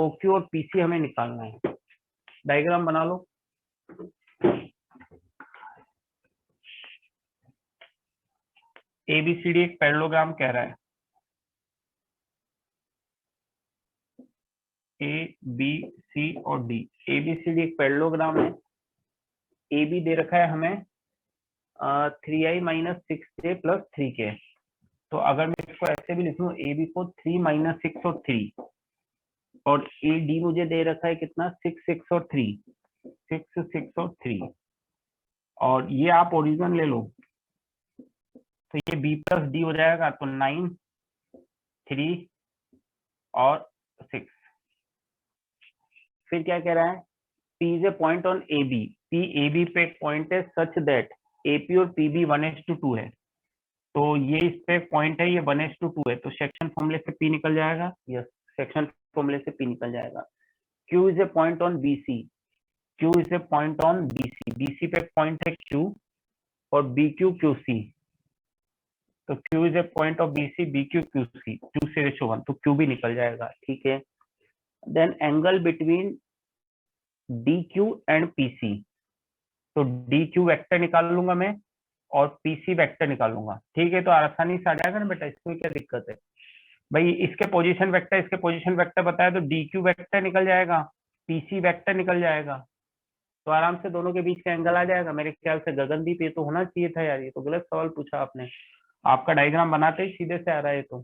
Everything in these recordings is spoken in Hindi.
ओ क्यू और पीसी हमें निकालना है। डायग्राम बना लो। एबीसीडी एक पैरेललोग्राम कह रहा है, ए बी सी और डी। एबीसीडी एक पैरेललोग्राम है। ए बी दे रखा है हमें 3i minus 6j plus 3k। तो अगर मैं इसको ऐसे भी लिख लूं, ए बी को 3 माइनस 6 और 3, और ए डी मुझे दे रखा है कितना 6 6 और 3, 6 6 और 3, और ये आप ओरिजिनल ले लो तो ये बी प्लस डी हो जाएगा। तो 9 3 और 6। फिर क्या कह रहा है, P is a point on A B. P A B पे एक पॉइंट है सच दैट एपी और पीबी 1:2 है। तो ये इस पे पॉइंट है, ये 1:2 है। तो सेक्शन फॉर्मूले से P निकल जाएगा। यस, सेक्शन फॉर्मूले से P निकल जाएगा। Q is a point on BC। Q is a point on BC। BC पे पॉइंट है Q और BQ QC। तो Q is a point of BC BQ QC, 2:1, तो Q भी निकल जाएगा। ठीक है। Then angle between DQ and PC। तो DQ वेक्टर निकाल लूंगा मैं और PC वेक्टर निकालूंगा। ठीक है, तो आसानी से आ जाएगा ना बेटा, इसमें क्या दिक्कत है भाई। इसके पोजीशन वेक्टर, इसके पोजीशन वेक्टर बताया तो DQ वेक्टर निकल जाएगा, PC वेक्टर निकल जाएगा। तो आराम से दोनों के बीच का एंगल आ जाएगा। मेरे ख्याल से गगनदीप ये तो होना चाहिए था यार, ये तो गलत सवाल पूछा आपने। आपका डायग्राम बनाते ही सीधे से आ रहा है। तो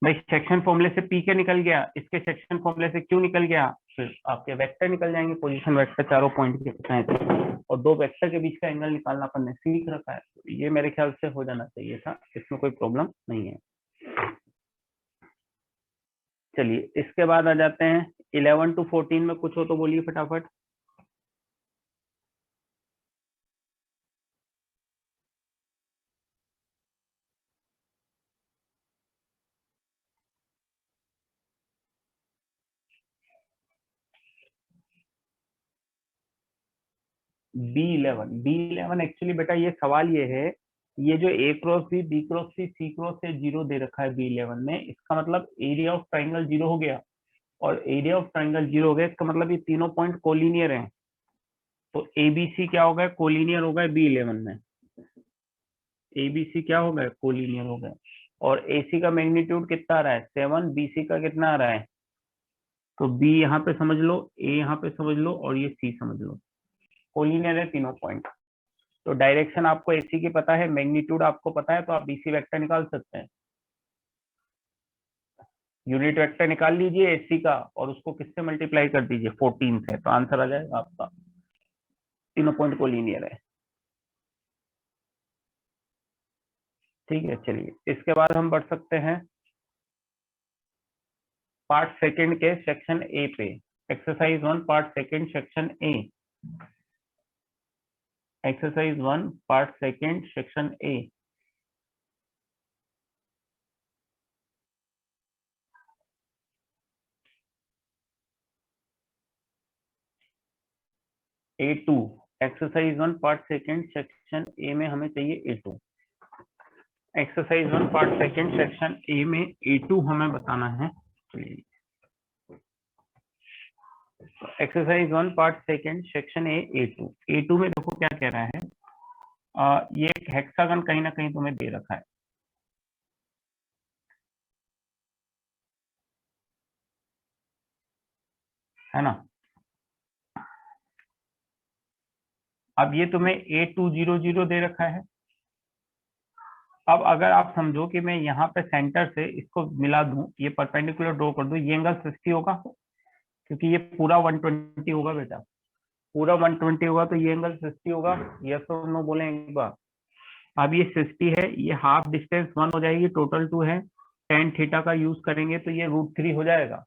भाई सेक्शन फॉर्मूले से P के निकल गया, इसके सेक्शन फॉर्मूले से Q निकल गया, फिर आपके वेक्टर निकल जाएंगे, पोजीशन वेक्टर चारों पॉइंट के पता है तो। और दो वेक्टर के बीच का एंगल निकालना अपन ने सीख रखा है, तो ये मेरे ख्याल से हो जाना चाहिए था, इसमें कोई प्रॉब्लम नहीं है। चलिए इसके बाद आ जाते हैं 11 to 14 में कुछ हो तो बोलिए फटाफट। B11 एक्चुअली बेटा ये सवाल ये है, ये जो A cross B, B cross C cross से 0 दे रखा है B11 में, इसका मतलब एरिया ऑफ ट्राइंगल 0 हो गया। और एरिया ऑफ ट्राइंगल 0 हो गया, इसका मतलब ये तीनों पॉइंट कोलिनियर हैं। तो ABC क्या होगा, कोलिनियर होगा B11 में। ABC क्या हो गया, कोलिनियर हो गया। और AC का मैग्नीट्यूड कितना आ रहा है 7, BC का कितना आ रहा है। तो B यहाँ पे समझ लो, A यहाँ पे समझ लो, और ये C समझ लो, कोलिनियर है तीनों पॉइंट। तो डायरेक्शन आपको AC की पता है, मैग्नीट्यूड आपको पता है, तो आप BC वेक्टर निकाल सकते हैं। यूनिट वेक्टर निकाल लीजिए AC का और उसको किससे मल्टीप्लाई कर दीजिए 14 से, तो आंसर आ जाएगा आपका। तीनों पॉइंट कोलिनियर है। ठीक है, चलिए इसके बाद हम बढ़ सकते हैं पार्ट सेकंड के सेक्शन ए पे। Exercise 1 part second section A. Exercise 1 part second section A. A2। Exercise 1 part second section A में हमें चाहिए A2। Exercise 1 part second section A में A2 हमें बताना है। Exercise 1 part second section A A2। A2 में देखो क्या कह रहा है, ये एक हेक्सागन कहीं ना कहीं तुम्हें दे रखा है ना। अब ये तुम्हें A200 दे रखा है। अब अगर आप समझो कि मैं यहाँ पे सेंटर से इसको मिला दूं, ये परपेंडिकुलर ड्रॉ कर दूं, ये एंगल 60 होगा, क्योंकि ये पूरा 120 होगा बेटा, पूरा 120 होगा, तो ये एंगल 60 होगा। यस और नो बोले एक बार। अब ये 60 है, ये हाफ डिस्टेंस 1 हो जाएगी, टोटल 2 है। टेन थीटा का यूज करेंगे तो ये √3 हो जाएगा।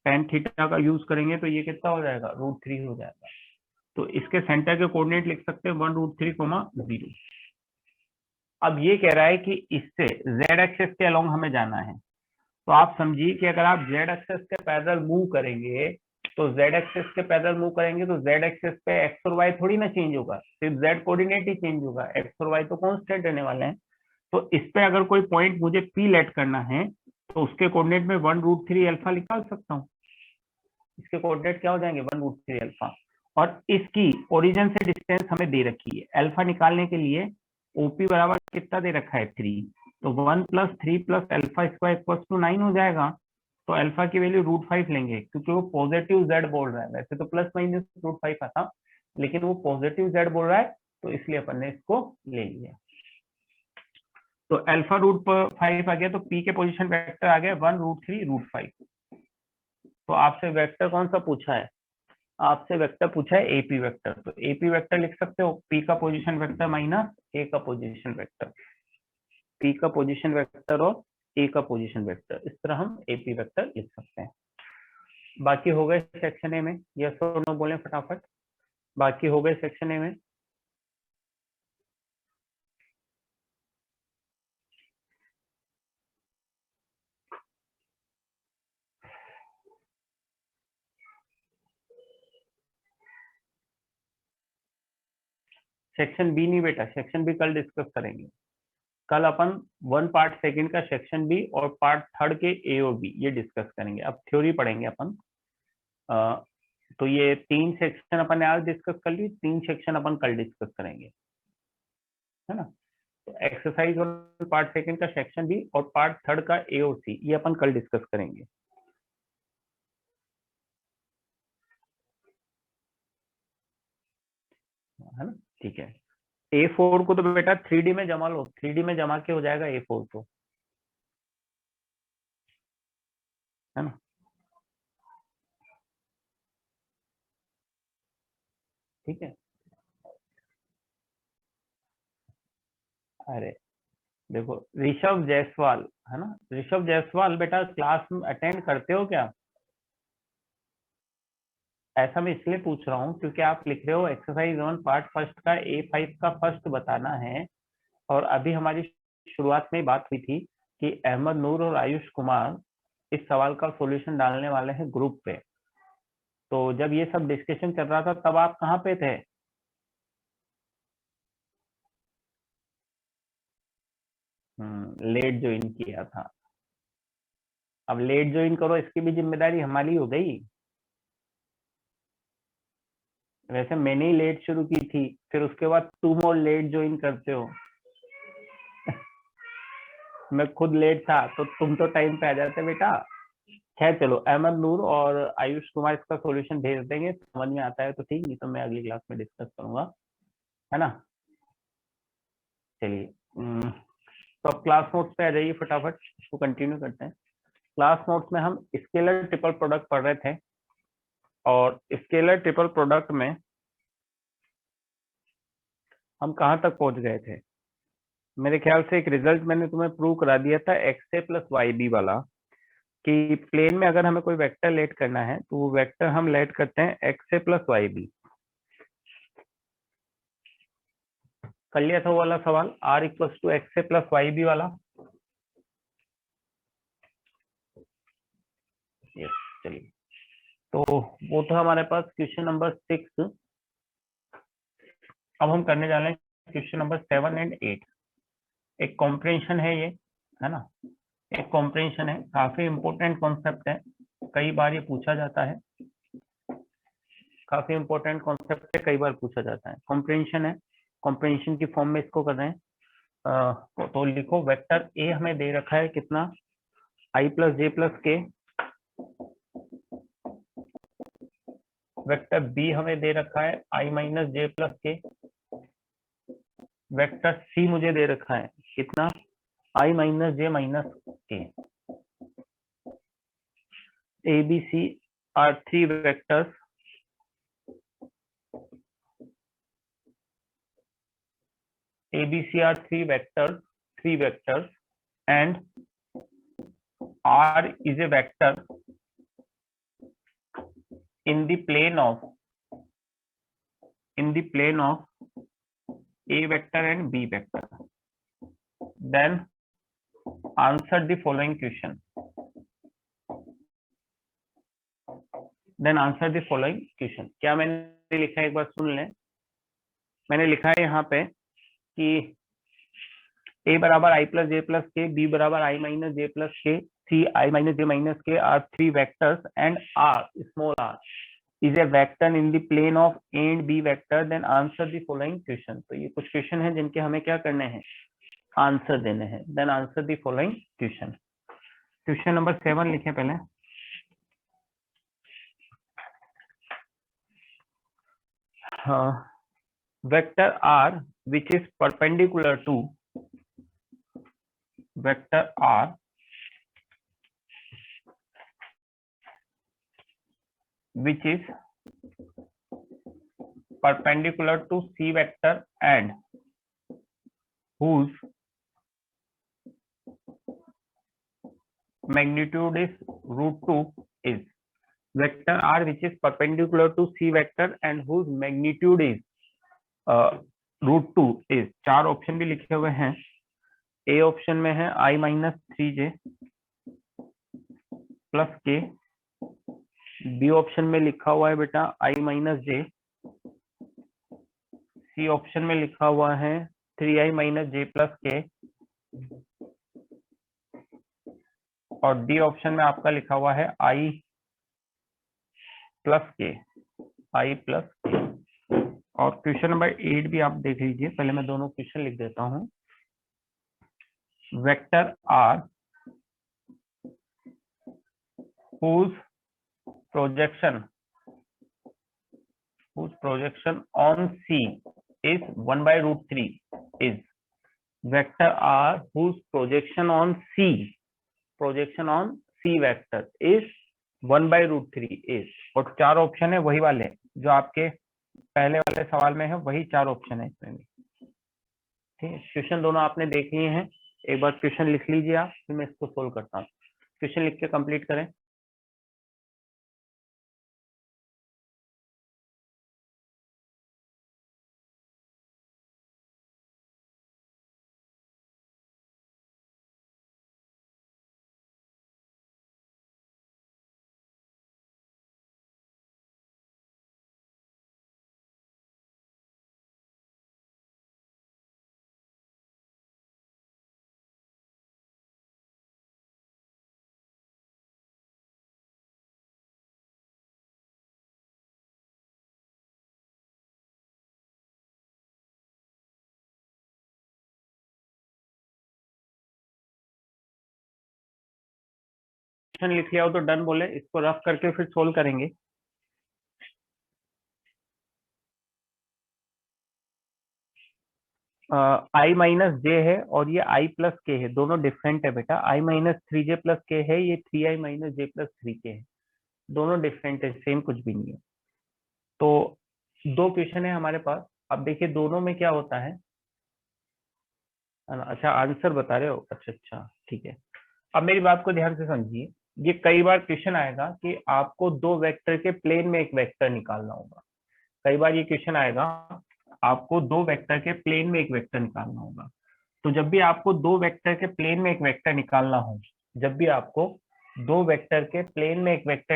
टेन थीटा का यूज करेंगे तो ये कितना हो जाएगा, √3 हो जाएगा। तो इसके सेंटर के कोऑर्डिनेट लिख सकते हैं 1√3, 0। अब ये कह रहा है कि इससे z एक्सेस के अलोंग हमें जाना है। तो आप समझिए कि अगर आप z एक्सेस के पैरेलल मूव करेंगे, तो z एक्सेस के पैरेलल मूव करेंगे तो z एक्सेस पे x और y थोड़ी ना चेंज होगा, सिर्फ z कोऑर्डिनेट ही चेंज होगा, x और y तो कांस्टेंट रहने वाले हैं। तो इस पे अगर कोई पॉइंट मुझे P लेट करना है, तो उसके कोऑर्डिनेट में 1√3 अल्फा निकाल सकता हूँ। इसके कोऑर्डिनेट क्या हो जाएंगे 1√3 अल्फा। और इसकी ओरिजिन से डिस्टेंस हमें दे रखी है। अल्फा निकालने के लिए ओपी बराबर कितना दे रखा है 3, तो 1 + 3 + अल्फा स्क्वायर = 9 हो जाएगा। तो अल्फा की वैल्यू √5 लेंगे क्योंकि वो पॉजिटिव जेड बोल रहा है। वैसे तो ±√5 आता, लेकिन वो पॉजिटिव जेड बोल रहा है तो इसलिए अपन ने इसको ले लिया। तो अल्फा √5 आ गया, तो पी के पोजीशन वेक्टर आ गया 1√3√5। तो आपसे वेक्टर कौन सा पूछा है? आपसे वेक्टर पूछा है एपी वेक्टर। तो एपी वेक्टर लिख सकते हो पी का पोजीशन वेक्टर माइनस ए का पोजीशन वेक्टर, पी का पोजीशन वेक्टर और ए का पोजीशन वेक्टर, इस तरह हम एपी वेक्टर लिख सकते हैं। बाकी हो गए सेक्शन ए में, यस और नो बोले फटाफट। बाकी हो गए सेक्शन ए में। सेक्शन बी नहीं बेटा, सेक्शन बी कल डिस्कस करेंगे। कल अपन 1 पार्ट सेकंड का सेक्शन बी और पार्ट थर्ड के ए और बी ये डिस्कस करेंगे। अब थ्योरी पढ़ेंगे अपन। तो ये 3 सेक्शन अपन ने आज डिस्कस कर ली, 3 सेक्शन अपन कल डिस्कस करेंगे, है ना। तो एक्सरसाइज और पार्ट सेकंड का सेक्शन बी और पार्ट थर्ड का ए और सी ये अपन कल डिस्कस करेंगे, है ना। ठीक है। A4 को तो बेटा 3D में जमा लो, 3D में जमा के हो जाएगा A4 तो, है ना। ठीक है। अरे देखो ऋषभ जायसवाल, है ना, ऋषभ जायसवाल बेटा क्लास में अटेंड करते हो क्या? ऐसा मैं इसलिए पूछ रहा हूँ क्योंकि आप लिख रहे हो एक्सरसाइज 1 पार्ट फर्स्ट का A5 का फर्स्ट बताना है, और अभी हमारी शुरुआत में बात हुई थी कि अहमद नूर और आयुष कुमार इस सवाल का सॉल्यूशन डालने वाले हैं ग्रुप पे। तो जब ये सब डिस्कशन चल रहा था तब आप कहाँ पे थे? लेट ज्वाइन किया था। अब लेट ज्वाइन करो, इसकी भी जिम्मेदारी हमारी हो गई। वैसे मैंने ही लेट शुरू की थी, फिर उसके बाद तुम और लेट ज्वाइन करते हो। मैं खुद लेट था तो तुम तो टाइम पे आ जाते बेटा। खैर चलो, अहमद नूर और आयुष कुमार इसका सॉल्यूशन भेज देंगे, समझ में आता है तो ठीक, नहीं तो मैं अगली क्लास में डिस्कस करूंगा, है ना। चलिए, तो अब क्लास नोट्स पे आ जाइए फटाफट, इसको कंटिन्यू करते हैं। क्लास नोट्स में हम स्केलर ट्रिपल प्रोडक्ट पढ़ रहे थे, और स्केलर ट्रिपल प्रोडक्ट में हम कहाँ तक पहुंच गए थे? मेरे ख्याल से एक रिजल्ट मैंने तुम्हें प्रूव करा दिया था x a plus y b वाला, कि प्लेन में अगर हमें कोई वेक्टर लेट करना है तो वो वेक्टर हम लेट करते हैं x a plus y b. कर लिया था वो वाला सवाल, r equals to x a plus y b वाला। यस, चलिए, तो वो था हमारे पास क्वेश्चन नंबर 6। अब हम करने जा रहे हैं क्वेश्चन नंबर 7 एंड 8। एक कॉम्प्रिहेंशन है ये, है ना, एक कॉम्प्रिहेंशन है, काफी इंपॉर्टेंट कॉन्सेप्ट है, कई बार ये पूछा जाता है, काफी इंपॉर्टेंट कॉन्सेप्ट है, कई बार पूछा जाता है। कॉम्प्रिहेंशन है, कॉम्प्रिहेंशन की फॉर्म में इसको कर रहे हैं। तो लिखो वेक्टर ए हमें दे रखा है कितना, i प्लस जे प्लस के। वेक्टर बी हमें दे रखा है i माइनस जे प्लस के। वेक्टर सी मुझे दे रखा है कितना, i minus j minus k. A B C are 3 vectors, ABC are 3 vectors and R is a vector in the plane of A vector and B vector. Then answer the following question. क्या मैंने लिखा है एक बार सुन लें। मैंने लिखा है यहाँ पे कि A बराबर i प्लस जे प्लस के, B बराबर i माइनस जे प्लस के, C I minus j minus k are three vectors and R small r is a vector in the plane of A and B vector, then answer the following question. तो ये कुछ क्वेश्चन हैं जिनके हमें क्या करने हैं, आंसर देने हैं. Then answer the following question. Question number 7 लिखें पहले. Vector R which is perpendicular to vector R which is perpendicular to C vector and whose magnitude is √2 is vector R which is perpendicular to C vector and whose magnitude is √2 is. चार ऑप्शन भी लिखे हुए हैं. ए ऑप्शन में है I minus 3j plus k. B option में लिखा हुआ है बेटा I minus j. C option में लिखा हुआ है 3i minus j plus k. और डी ऑप्शन में आपका लिखा हुआ है I plus k. I plus k. और क्वेश्चन नंबर 8 भी आप देख लीजिए. पहले मैं दोनों क्वेश्चन लिख देता हूं. Vector R whose projection on C is 1 by √3 is vector R whose projection on C vector is 1 by √3 is. और चार ऑप्शन है वही वाले जो आपके पहले वाले सवाल में है, वही चार ऑप्शन है इसमें भी. ठीक है, क्वेश्चन दोनों आपने देख लिए हैं. एक बार क्वेश्चन लिख लीजिए आप, फिर मैं इसको सोल्व करता हूँ. क्वेश्चन लिख के कंप्लीट करें. लिख लिया हो तो डन बोले. इसको रफ करके फिर सोल्व करेंगे. I माइनस जे है और ये I प्लस के है. दोनों डिफरेंट है बेटा. I माइनस 3j प्लस के है, ये 3i minus j plus 3k है. दोनों डिफरेंट है, सेम कुछ भी नहीं है. तो दो क्वेश्चन है हमारे पास. अब देखिए दोनों में क्या होता है. अच्छा आंसर बता रहे हो. अच्छा ठीक है. अब मेरी बात को ध्यान से समझिए. ये कई बार क्वेश्चन आएगा कि आपको दो वेक्टर के प्लेन में एक वेक्टर निकालना होगा. कई बार ये क्वेश्चन आएगा आपको दो वेक्टर के प्लेन में एक वेक्टर निकालना होगा. तो जब भी आपको दो वेक्टर के प्लेन में एक वेक्टर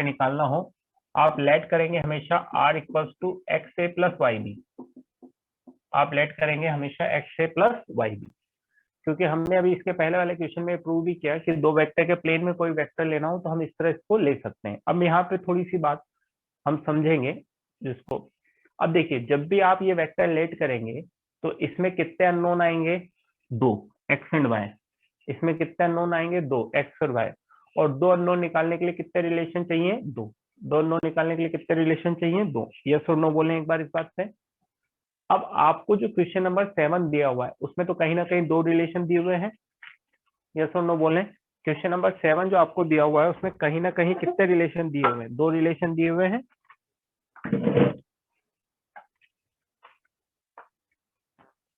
निकालना हो, आप लेट करेंगे हमेशा r equals to x a plus y b. आप लेट करेंगे हमेशा x a plus y b, क्योंकि हमने अभी इसके पहले वाले क्वेश्चन में प्रूव भी किया कि दो वेक्टर के प्लेन में कोई वेक्टर लेना हो तो हम इस तरह इसको ले सकते हैं. अब यहाँ पे थोड़ी सी बात हम समझेंगे जिसको. अब देखिए जब भी आप ये वेक्टर लेट करेंगे तो इसमें कितने अननोन आएंगे, 2 एक्स एंड वाई. इसमें कितने अननोन आएंगे, 2 एक्स और वाई. और दो अननोन निकालने के लिए कितने रिलेशन चाहिए, 2. दो अननोन निकालने के लिए कितने रिलेशन चाहिए, 2. यस और नो बोलें एक बार इस बात पे. अब आपको जो क्वेश्चन नंबर 7 दिया हुआ है उसमें तो कहीं ना कहीं दो रिलेशन दिए हुए हैं. यस और नो बोलें. क्वेश्चन नंबर 7 जो आपको दिया हुआ है उसमें कहीं ना कहीं कितने रिलेशन दिए हुए हैं, दो रिलेशन दिए हुए हैं.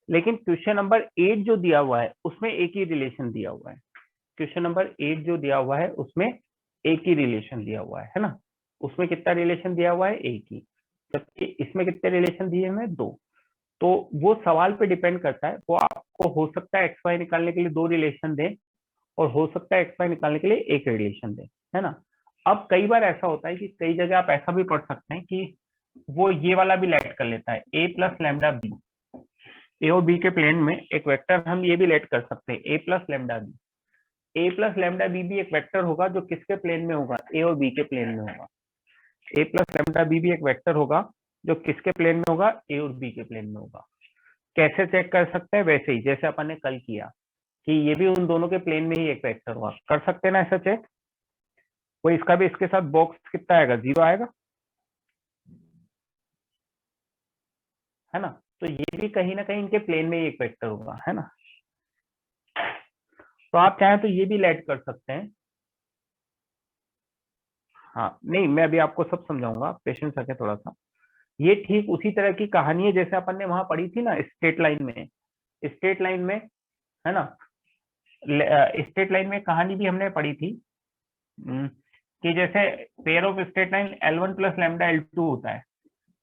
लेकिन क्वेश्चन नंबर 8 जो दिया हुआ है उसमें एक ही रिलेशन दिया हुआ है. क्वेश्चन नंबर 8 जो दिया हुआ है उसमें एक ही रिलेशन दिया हुआ है ना. उसमें कितना रिलेशन दिया हुआ है, एक ही. जबकि इसमें कितने रिलेशन दिए हुए हैं, 2. तो वो सवाल पे डिपेंड करता है. वो आपको हो सकता है एक्स वाई निकालने के लिए दो रिलेशन दे और हो सकता है एक्स वाई निकालने के लिए एक रिलेशन दे, है ना. अब कई बार ऐसा होता है कि कई जगह आप ऐसा भी पढ़ सकते हैं कि वो ये वाला भी लेट कर लेता है, ए प्लस लैम्डा बी. ए और बी के प्लेन में एक वेक्टर हम ये भी लेट कर सकते हैं, ए प्लस लैम्डा बी. ए प्लस लेमडा बी भी एक वेक्टर होगा जो किसके प्लेन में होगा, ए और बी के प्लेन में होगा। ए प्लस लेमडा बी भी एक वेक्टर होगा जो किसके प्लेन में होगा, ए और बी के प्लेन में होगा। कैसे चेक कर सकते हैं, वैसे ही जैसे अपन ने कल किया कि ये भी उन दोनों के प्लेन में ही एक वेक्टर होगा, कर सकते हैं ना ऐसा चेक। कोई इसका भी इसके साथ बॉक्स कितना आएगा, 0 आएगा, है ना। तो ये भी कहीं ना कहीं इनके प्लेन में ही एक वेक्टर होगा, है ना। तो आप चाहें तो ये भी लेट कर सकते हैं। हाँ नहीं, मैं अभी आपको सब समझाऊंगा, पेशेंस रखें थोड़ा सा। ये ठीक उसी तरह की कहानी है जैसे अपन ने वहां पढ़ी थी ना स्ट्रेट लाइन में। स्ट्रेट लाइन में, है ना, स्ट्रेट लाइन में कहानी भी हमने पढ़ी थी कि जैसे pair of straight line L1 plus lambda L2 होता है।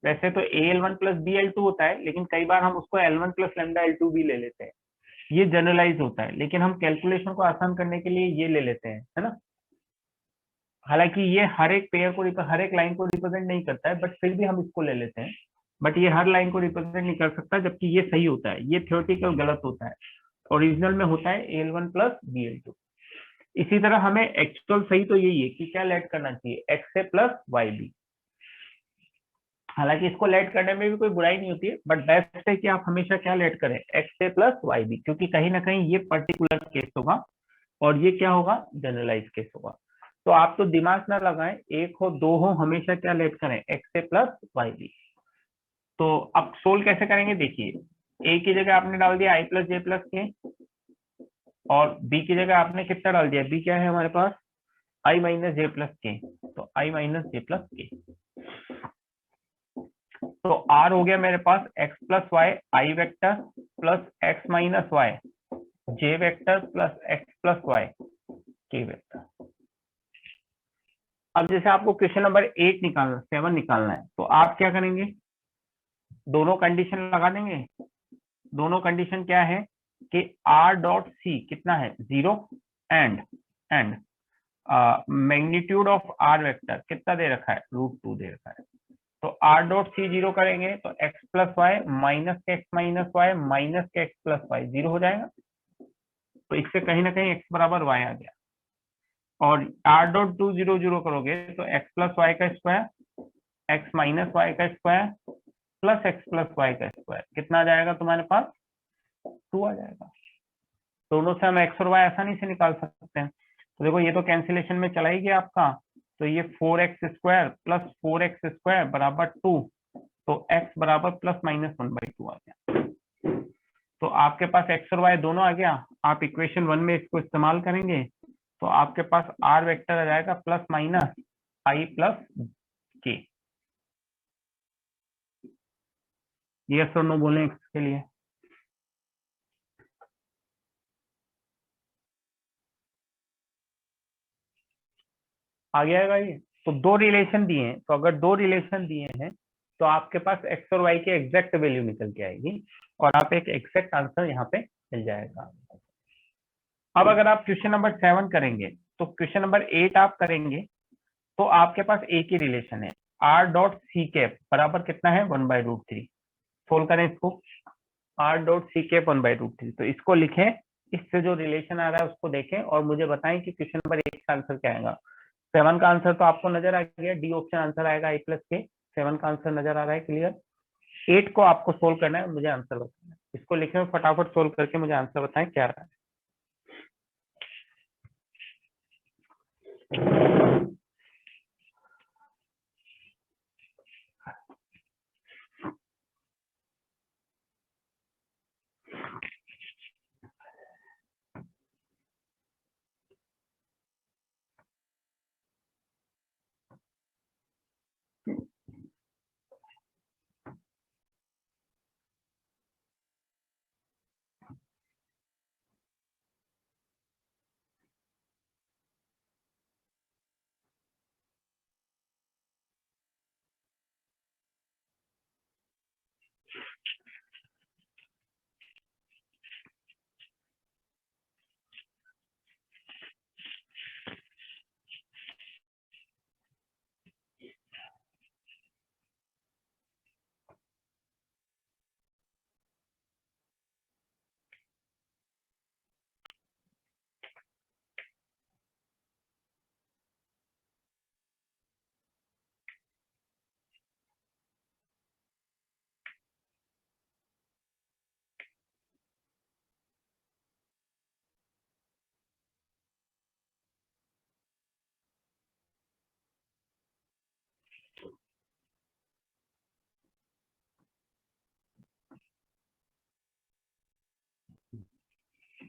वैसे तो AL1 प्लस BL2 होता है, लेकिन कई बार हम उसको L1 प्लस लैम्डा L2 भी ले लेते हैं। ये जनरलाइज होता है, लेकिन हम कैलकुलेशन को आसान करने के लिए ये ले लेते हैं, है ना। हालांकि ये हर एक पेयर को हर एक लाइन को रिप्रेजेंट नहीं करता है, बट फिर भी हम इसको ले लेते हैं। बट ये हर लाइन को रिप्रेजेंट नहीं कर सकता, जबकि ये सही होता है, ये थ्योरेटिकल गलत होता है। ओरिजिनल में होता है AL1 प्लस BL2। इसी तरह हमें एक्चुअल सही तो यही है कि क्या लेट करना चाहिए, XA प्लस YB। हालांकि इसको लेट करने में भी कोई बुराई नहीं होती है, बट बेस्ट है कि आप हमेशा क्या लेट करें, XA प्लस YB, क्योंकि कहीं ना कहीं ये पर्टिकुलर केस होगा और ये क्या होगा, जनरलाइज केस होगा। तो आप तो दिमाग ना लगाएं, एक हो दो हो, हमेशा क्या लेट करें, XA प्लस YB। तो अब सोल्व कैसे करेंगे, देखिए ए की जगह आपने डाल दिया I प्लस जे प्लस के, और बी की जगह आपने कितना डाल दिया, बी क्या है हमारे पास, I माइनस जे प्लस के, तो I माइनस जे प्लस के। तो R हो गया मेरे पास x plus y i vector plus x minus y j vector plus x plus y k vector. अब जैसे आपको क्वेश्चन नंबर 8 निकालना, 7 निकालना है, तो आप क्या करेंगे, दोनों कंडीशन लगा देंगे। दोनों कंडीशन क्या है कि R डॉट सी कितना है, 0, and magnitude of R vector कितना दे रखा है, √2 दे रखा है। तो R डॉट सी 0 करेंगे तो x प्लस वाई माइनस के एक्स माइनस वाई माइनस के एक्स प्लस वाई 0 हो जाएगा। तो इससे कहीं ना कहीं x बराबर y आ गया। और R डॉट 2 0 0 करोगे तो x प्लस वाई का स्क्वायर एक्स माइनस वाई का square plus x plus y का स्क्वायर कितना आ जाएगा तुम्हारे पास, 2 आ जाएगा। दोनों से हम x और y आसानी से निकाल सकते हैं। तो देखो ये तो कैंसिलेशन में चला ही गया आपका, तो ये 4x square plus 4x square बराबर 2, तो x बराबर प्लस माइनस 1/2 आ गया। तो आपके पास x और y दोनों आ गया। आप इक्वेशन 1 में इसको इस्तेमाल करेंगे तो आपके पास r वेक्टर आ जाएगा plus minus i plus k। Yes और नो बोलें इसके लिए। आ गया ये। तो दो रिलेशन दिए हैं, तो अगर दो रिलेशन दिए हैं तो आपके पास x और y की एग्जैक्ट वैल्यू निकल के आएगी और आप एक एग्जैक्ट आंसर यहाँ पे मिल जाएगा। अब अगर आप क्वेश्चन नंबर 7 करेंगे तो क्वेश्चन नंबर 8 आप करेंगे तो आपके पास एक ही रिलेशन है, r डॉट सी कैप बराबर कितना है, 1/√3। सोल्व करें इसको, r डॉट सी कैप 1/√3। तो इसको लिखें, इससे जो रिलेशन आ रहा है उसको देखें और मुझे बताएं कि क्वेश्चन नंबर 8 का आंसर क्या आएगा। 7 का आंसर तो आपको नजर आ गया, डी ऑप्शन आंसर आएगा I प्लस के। 7 का आंसर नजर आ रहा है क्लियर। 8 को आपको सोल्व करना है, मुझे आंसर बताना है। इसको लिखें, फटाफट सोल्व करके मुझे आंसर बताएं क्या रहा है।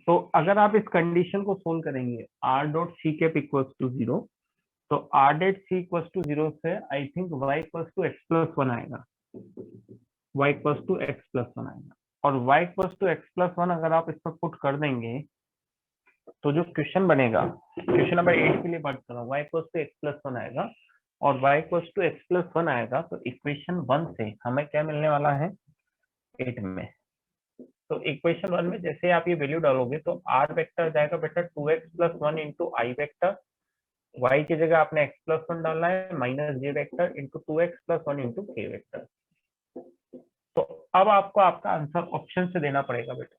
तो अगर आप इस कंडीशन को सोल्व करेंगे r dot c cap equals to 0, तो r dot C equals to 0 से I think y equals to x plus 1 आएगा, y equals to x plus 1 आएगा। और y equals to x plus 1 अगर आप इस पर पुट कर देंगे तो जो क्वेश्चन बनेगा, क्वेश्चन नंबर 8 के लिए बात कर रहा हूँ, y equals to x plus 1 आएगा और y equals to x plus 1 आएगा, तो इक्वेशन 1 से हमें क्या मिलने वाला है 8 में। तो इक्वेशन 1 में जैसे आप ये वैल्यू डालोगे तो r वेक्टर जाएगा बेटा 2x प्लस 1 इंटू आई वेक्टर, y की जगह आपने x प्लस 1 डालना है minus j vector into 2x plus 1 into k vector. तो अब आपको आपका आंसर ऑप्शन से देना पड़ेगा बेटा,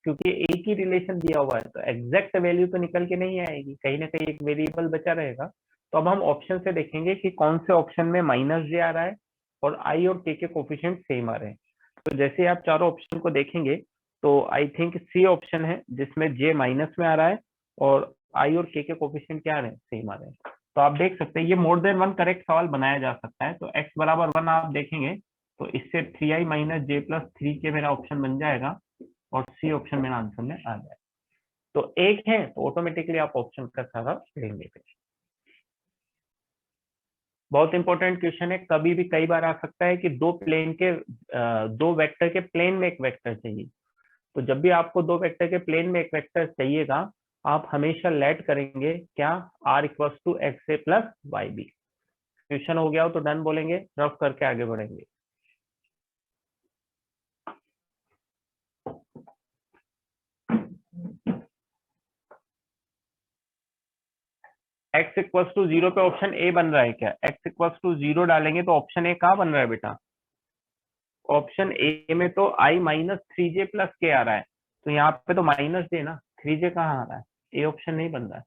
क्योंकि एक ही रिलेशन दिया हुआ है तो एग्जैक्ट वैल्यू तो निकल के नहीं आएगी, कहीं ना कहीं एक वेरिएबल बचा रहेगा। तो अब हम ऑप्शन से देखेंगे कि कौन से ऑप्शन में माइनस जे आ रहा है और आई और के कोफिशिएंट सेम आ रहे हैं। तो जैसे आप चारों ऑप्शन को देखेंगे तो आई थिंक सी ऑप्शन है जिसमें जे माइनस में आ रहा है और आई और के कोफिशिएंट क्या आ रहे हैं, सेम आ रहे हैं। तो आप देख सकते हैं ये मोर देन वन करेक्ट सवाल बनाया जा सकता है। तो एक्स बराबर 1 आप देखेंगे तो इससे 3i माइनस जे प्लस 3k मेरा ऑप्शन बन जाएगा और सी ऑप्शन मेरा आंसर में आ जाए। तो एक है तो ऑटोमेटिकली आप ऑप्शन का सहारा लेंगे। बहुत इंपॉर्टेंट क्वेश्चन है, कभी भी कई बार आ सकता है कि दो वेक्टर के प्लेन में एक वेक्टर चाहिए। तो जब भी आपको दो वेक्टर के प्लेन में एक वेक्टर चाहिएगा आप हमेशा लेट करेंगे क्या, r equals to x a plus y b. Question हो गया हो तो डन बोलेंगे, रफ करके आगे बढ़ेंगे। x इक्वल्स टू 0 पे ऑप्शन ए बन रहा है क्या, x इक्वल्स टू 0 डालेंगे तो ऑप्शन ए कहाँ बन रहा है बेटा, ऑप्शन ए में तो i माइनस 3j प्लस के आ रहा है, तो यहाँ पे तो माइनस जे ना, 3j कहाँ आ रहा है, ए ऑप्शन नहीं बन रहा है।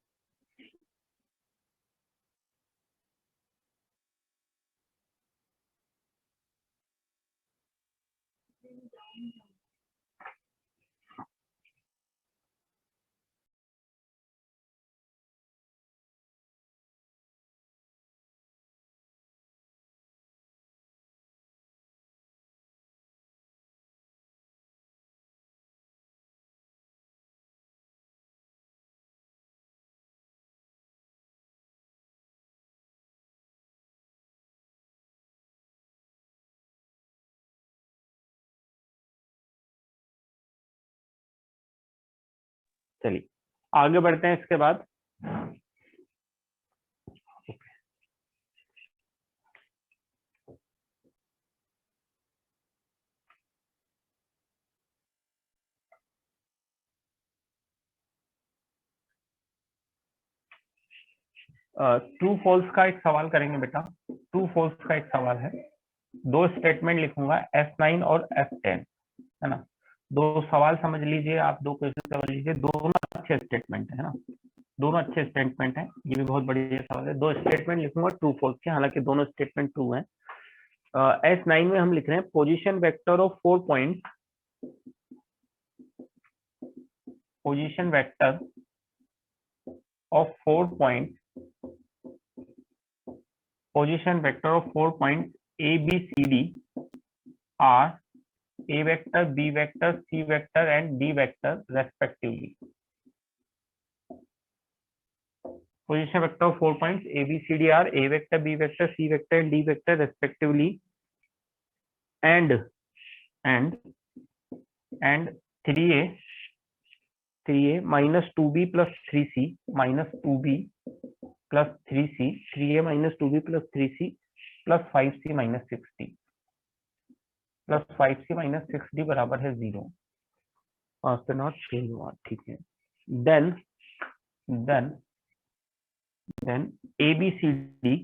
चलिए आगे बढ़ते हैं इसके बाद। ट्रू फॉल्स का एक सवाल करेंगे बेटा। ट्रू फॉल्स का एक सवाल है, दो स्टेटमेंट लिखूंगा S9 और S10, है ना। दो सवाल समझ लीजिए आप, दो क्वेश्चन समझ लीजिए, दोनों अच्छे स्टेटमेंट है ना, दोनों अच्छे स्टेटमेंट हैं। ये भी बहुत बढ़िया सवाल है। दो स्टेटमेंट लिखूंगा ट्रू फॉल्स के, हालांकि दोनों स्टेटमेंट ट्रू हैं। S9 में हम लिख रहे हैं position vector of 4 point, position vector of 4 point, position vector of 4 points a b c d are a vector, b vector, c vector and d vector respectively. Position vector of 4 points a b c d are a vector, b vector, c vector and d vector respectively, and 3a minus 2b plus 3c minus 2b plus 3c, 3a minus 2b plus 3c plus 5c minus 6d plus 5c minus 6d बराबर है 0। तो नॉट चेंज हुआ, ठीक है। Then A B C D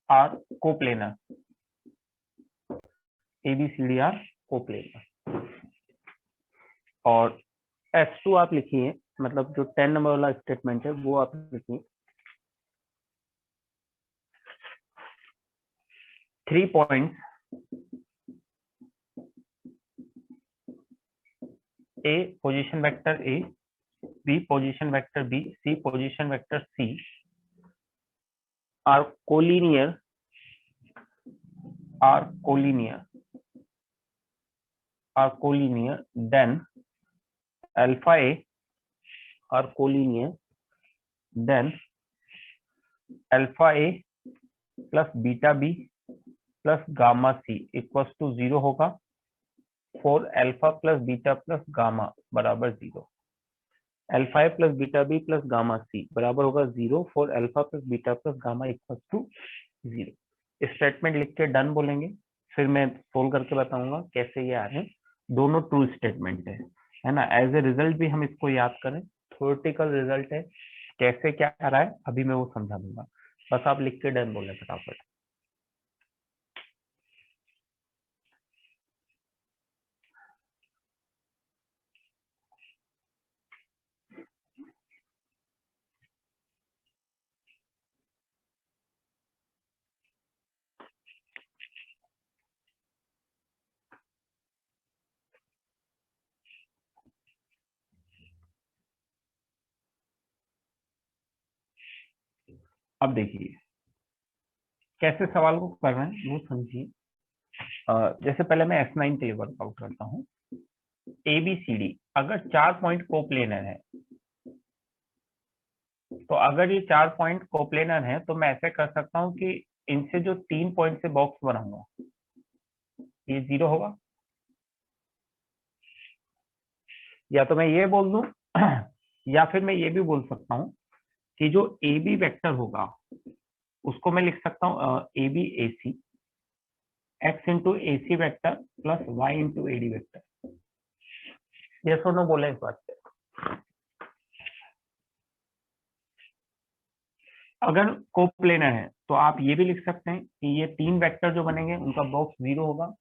are coplanar, A B C D are coplanar. और S2 आप लिखिए, मतलब जो 10 नंबर वाला स्टेटमेंट है वो आप लिखिए। 3 points A position vector A, B position vector B, C position vector C are collinear, then alpha A R collinear, then alpha A plus beta B plus gamma C equals to 0 होगा for alpha plus beta plus gamma बराबर 0। अल्फा ए plus beta B plus gamma C बराबर होगा 0 for alpha plus beta plus gamma equals to 0। Statement लिख के डन बोलेंगे, फिर मैं सोल्व करके बताऊंगा कैसे ये आ रहे हैं। दोनों ट्रू स्टेटमेंट है ना। एज ए रिजल्ट भी हम इसको याद करें, थ्योरेटिकल रिजल्ट है, कैसे क्या आ रहा है अभी मैं वो समझा दूंगा। बस आप लिख के डन बोले फटाफट। अब देखिए कैसे सवाल को कर रहे हैं वो समझिए। जैसे पहले मैं S9 के लिए वर्कआउट करता हूँ। ABCD अगर 4 पॉइंट कोप्लेनर है, तो अगर ये 4 पॉइंट कोप्लेनर है तो मैं ऐसे कर सकता हूँ कि इनसे जो 3 पॉइंट से बॉक्स बनाऊंगा ये 0 होगा, या तो मैं ये बोल दूं या फिर मैं ये भी बोल सकता हूँ कि जो AB वेक्टर होगा उसको मैं लिख सकता हूँ ABAC x into AC vector plus y into AD vector. ये दोनों बोले इस बात पे। अगर कोप्लेनर है तो आप ये भी लिख सकते हैं कि ये 3 वेक्टर जो बनेंगे उनका बॉक्स 0 होगा,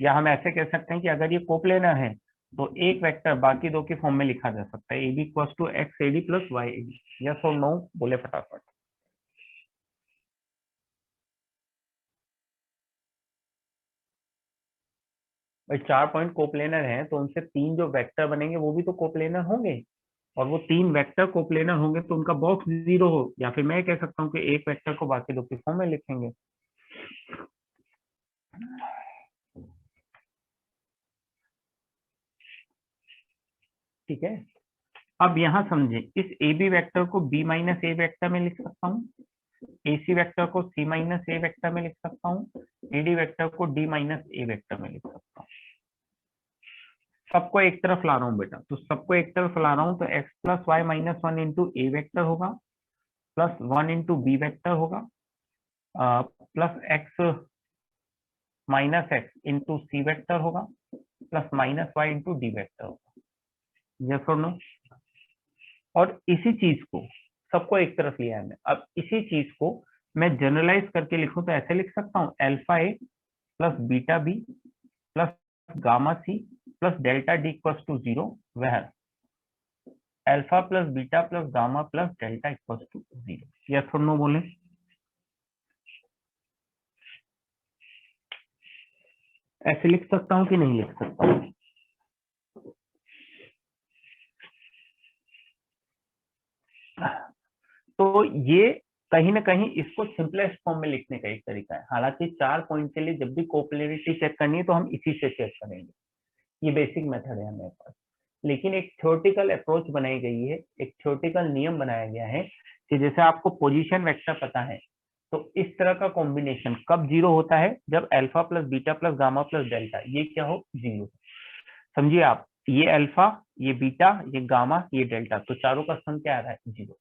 या हम ऐसे कह सकते हैं कि अगर ये कोप्लेनर है तो एक वेक्टर बाकी दो के फॉर्म में लिखा जा सकता है, AB equals to x AD plus y AD. Yes और नो बोले फटाफट। भाई 4 पॉइंट कोप्लेनर हैं तो उनसे 3 जो वेक्टर बनेंगे वो भी तो कोप्लेनर होंगे, और वो 3 वेक्टर कोप्लेनर होंगे तो उनका बॉक्स 0 हो, या फिर मैं कह सकता हूँ कि एक वेक्टर को बाकी दो के फॉर्म में लिखेंगे। ठीक है, अब यहाँ समझे, इस AB वेक्टर को B माइनस ए वेक्टर में लिख सकता हूँ, AC वेक्टर को C माइनस ए वेक्टर में लिख सकता हूँ, AD वेक्टर को D माइनस ए वेक्टर में लिख सकता हूँ। सबको एक तरफ ला रहा हूँ बेटा, तो सबको एक तरफ ला रहा हूँ तो x plus y minus 1 into A vector होगा प्लस 1 इंटू बी वेक्टर होगा plus x minus x into C vector होगा plus minus y into D vector होगा। यस और नो। और इसी चीज को सबको एक तरफ लिया है मैं, अब इसी चीज को मैं जनरलाइज करके लिखूं तो ऐसे लिख सकता हूँ alpha A plus beta B plus gamma c plus delta d equals to 0, वह alpha plus beta plus gamma plus delta equals to 0। Yes और नो बोले। ऐसे लिख सकता हूँ कि नहीं लिख सकता हूँ? तो ये कहीं ना कहीं इसको सिंपलेस्ट फॉर्म में लिखने का एक तरीका है। हालांकि 4 पॉइंट के लिए जब भी कोप्लेरिटी चेक करनी है तो हम इसी से चेक करेंगे, ये बेसिक मेथड है हमारे पास। लेकिन एक थ्योरेटिकल अप्रोच बनाई गई है, एक थ्योरेटिकल नियम बनाया गया है कि जैसे आपको पोजीशन वेक्टर पता है तो इस तरह का कॉम्बिनेशन कब 0 होता है, जब alpha plus beta plus gamma plus delta ये क्या हो, 0। समझिए आप, ये अल्फा ये बीटा ये गामा ये डेल्टा, तो चारों का सम क्या आ रहा है, 0।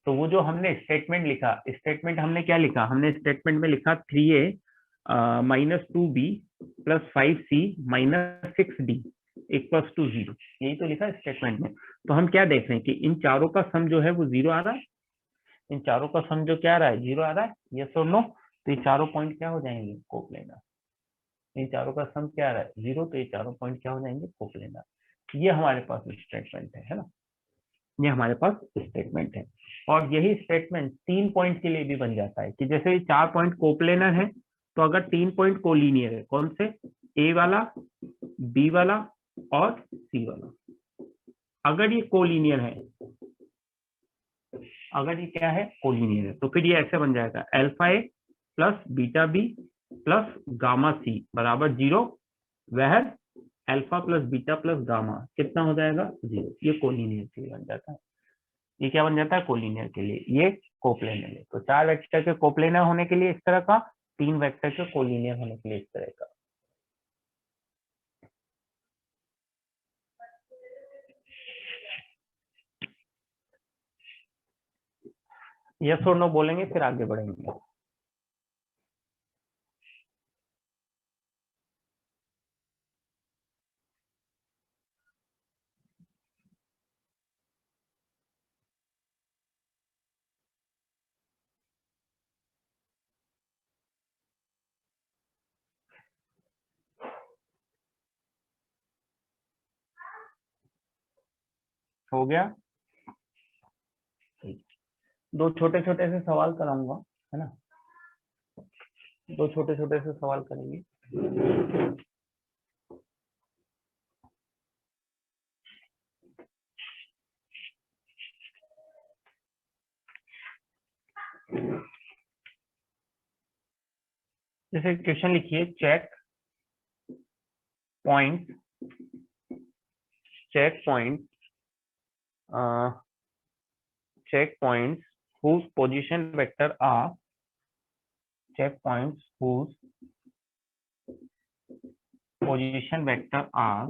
तो वो जो हमने स्टेटमेंट लिखा, स्टेटमेंट हमने क्या लिखा, हमने स्टेटमेंट में लिखा 3a minus 2b plus 5c minus 6d equals to 0, यही तो लिखा स्टेटमेंट में। तो हम क्या देख रहे हैं कि इन चारों का सम जो है वो 0 आ रहा है, इन चारों का सम जो क्या आ रहा है, 0 आ रहा है। यस और नो। तो ये चारों पॉइंट क्या हो जाएंगे, कोप्लेनर। इन चारों का सम क्या आ रहा है, 0, तो ये चारों पॉइंट क्या हो जाएंगे, कोप्लेनर। ये हमारे पास स्टेटमेंट है ना, ये हमारे पास स्टेटमेंट है। और यही स्टेटमेंट 3 पॉइंट के लिए भी बन जाता है कि जैसे ये 4 पॉइंट कोप्लेनर है तो अगर 3 पॉइंट कोलिनियर है, कौन से, ए वाला बी वाला और सी वाला, अगर ये कोलिनियर है, अगर ये क्या है, कोलिनियर है, तो फिर ये ऐसे बन जाएगा अल्फा ए plus beta B plus gamma C बराबर 0, वह alpha plus beta plus gamma कितना हो जाएगा 0। ये कोलिनियर के लिए बन जाता है। ये क्या बन जाता है कोलिनियर के लिए, ये कोप्लेनर है। तो 4 वेक्टर के कोप्लेनर होने के लिए इस तरह का, 3 वेक्टर के कोलिनियर होने के लिए इस तरह का। यस और नो बोलेंगे फिर आगे बढ़ेंगे। हो गया। दो छोटे छोटे से सवाल कराऊंगा, है ना, दो छोटे छोटे से सवाल करेंगे। जैसे क्वेश्चन लिखिए, check point, check point, checkpoints whose position vector are, checkpoints whose position vector are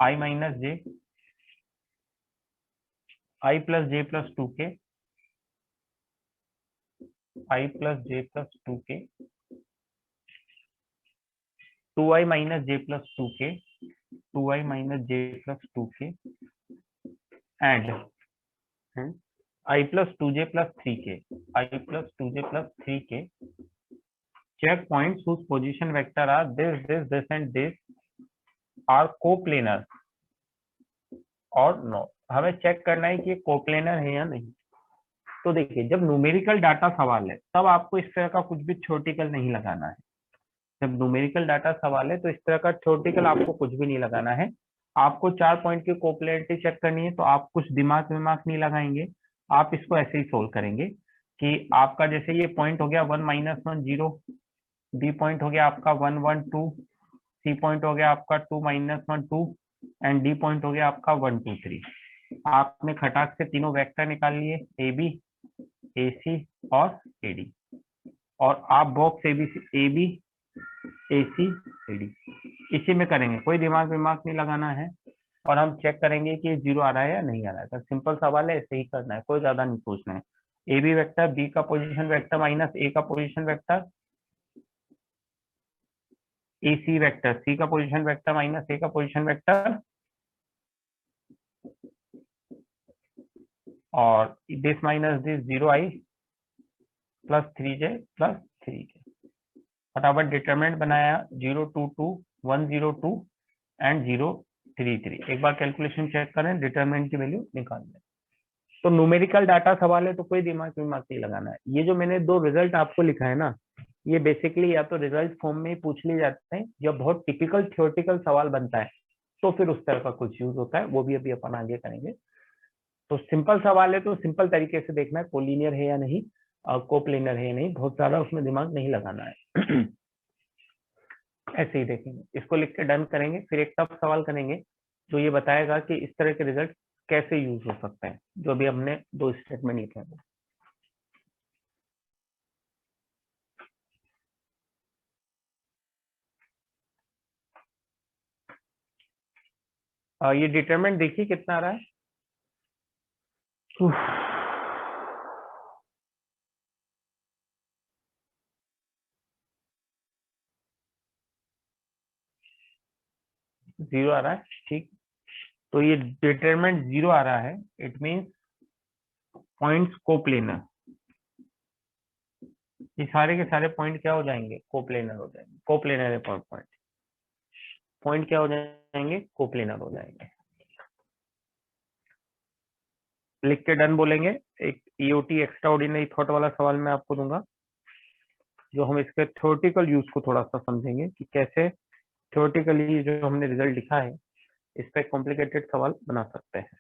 I minus j, I plus j plus 2k, I plus j plus 2k, 2i minus j plus 2k, 2i minus j plus 2k, and I plus 2j plus 3k, I plus 2j plus 3k. Checkpoints whose position vector are this and this are coplanar और नो। हमें चेक करना है कि ये कोप्लेनर है या नहीं। तो देखिए, जब न्यूमेरिकल डाटा सवाल है तब आपको इस तरह का कुछ भी थ्योरेटिकल नहीं लगाना है। जब न्यूमेरिकल डाटा सवाल है तो इस तरह का थ्योरेटिकल आपको कुछ भी नहीं लगाना है। आपको 4 पॉइंट की कोप्लेनिटी चेक करनी है तो आप कुछ दिमाग नहीं लगाएंगे, आप इसको ऐसे ही सोल्व करेंगे कि आपका जैसे ये पॉइंट हो गया 1 -1 0, बी पॉइंट हो गया आपका 1 1 2, सी पॉइंट हो गया आपका 2 -1 2 एंड डी पॉइंट हो गया आपका 1 2 3। आपने खटाक से तीनों वेक्टर निकाल लिए, ए बी, ए सी और ए डी, और आप box A B A C A D इसी में करेंगे, कोई दिमाग नहीं लगाना है। और हम चेक करेंगे कि 0 आ रहा है या नहीं आ रहा है। तो सिंपल सवाल है, ऐसे ही करना है, कोई ज्यादा नहीं सोचना है। ए बी वेक्टर, बी का पोजीशन वेक्टर माइनस ए का पोजीशन वेक्टर, ए सी वेक्टर, सी का पोजीशन वेक्टर माइनस ए का पोजीशन वेक्टर, और this minus this 0i plus 3j plus 3k। फटाफट डिटरमिनेंट बनाया 022 102 एंड 033। एक बार कैलकुलेशन चेक करें, डिटरमिनेंट की वैल्यू निकाल लें। तो न्यूमेरिकल डाटा सवाल है तो कोई दिमाग नहीं लगाना है। ये जो मैंने दो रिजल्ट आपको लिखा है ना, ये बेसिकली या तो रिजल्ट फॉर्म में ही पूछ लिए जाते हैं या बहुत टिपिकल थ्योरेटिकल सवाल बनता है तो फिर उस तरह का कुछ यूज होता है, वो भी अभी अपन आगे करेंगे। तो सिंपल सवाल है तो सिंपल तरीके से देखना है, कोलिनियर है या नहीं, कोप्लेनर है या नहीं, बहुत ज्यादा उसमें दिमाग नहीं लगाना है। ऐसे ही देखेंगे, इसको लिख के डन करेंगे, फिर एक टफ सवाल करेंगे जो ये बताएगा कि इस तरह के रिजल्ट कैसे यूज हो सकते हैं, जो भी हमने दो स्टेटमेंट लिखे हैं। ये डिटरमिनेंट देखिए कितना आ रहा है। 0 आ रहा है, ठीक। तो ये डिटरमिनेंट 0 आ रहा है, इट मींस पॉइंट्स कोप्लेनर। ये सारे के सारे पॉइंट क्या हो जाएंगे, कोप्लेनर हो जाएंगे। कोप्लेनर है पॉइंट, पॉइंट क्या हो जाएंगे, कोप्लेनर हो जाएंगे। लिख के डन बोलेंगे। एक ईओटी एक्स्ट्रा ऑर्डिनरी थॉट वाला सवाल मैं आपको दूंगा, जो हम इसके थ्योरेटिकल यूज को थोड़ा सा समझेंगे कि कैसे थ्योरेटिकली जो हमने रिजल्ट लिखा है इस पे कॉम्प्लिकेटेड सवाल बना सकते हैं।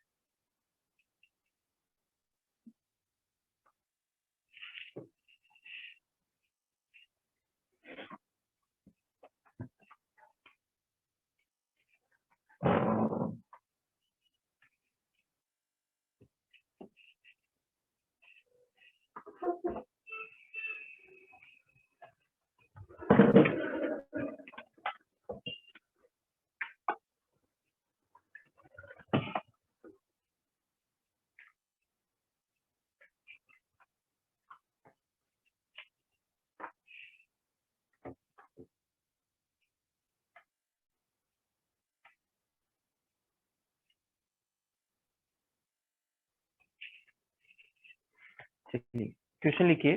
चलिए क्वेश्चन लिखिए,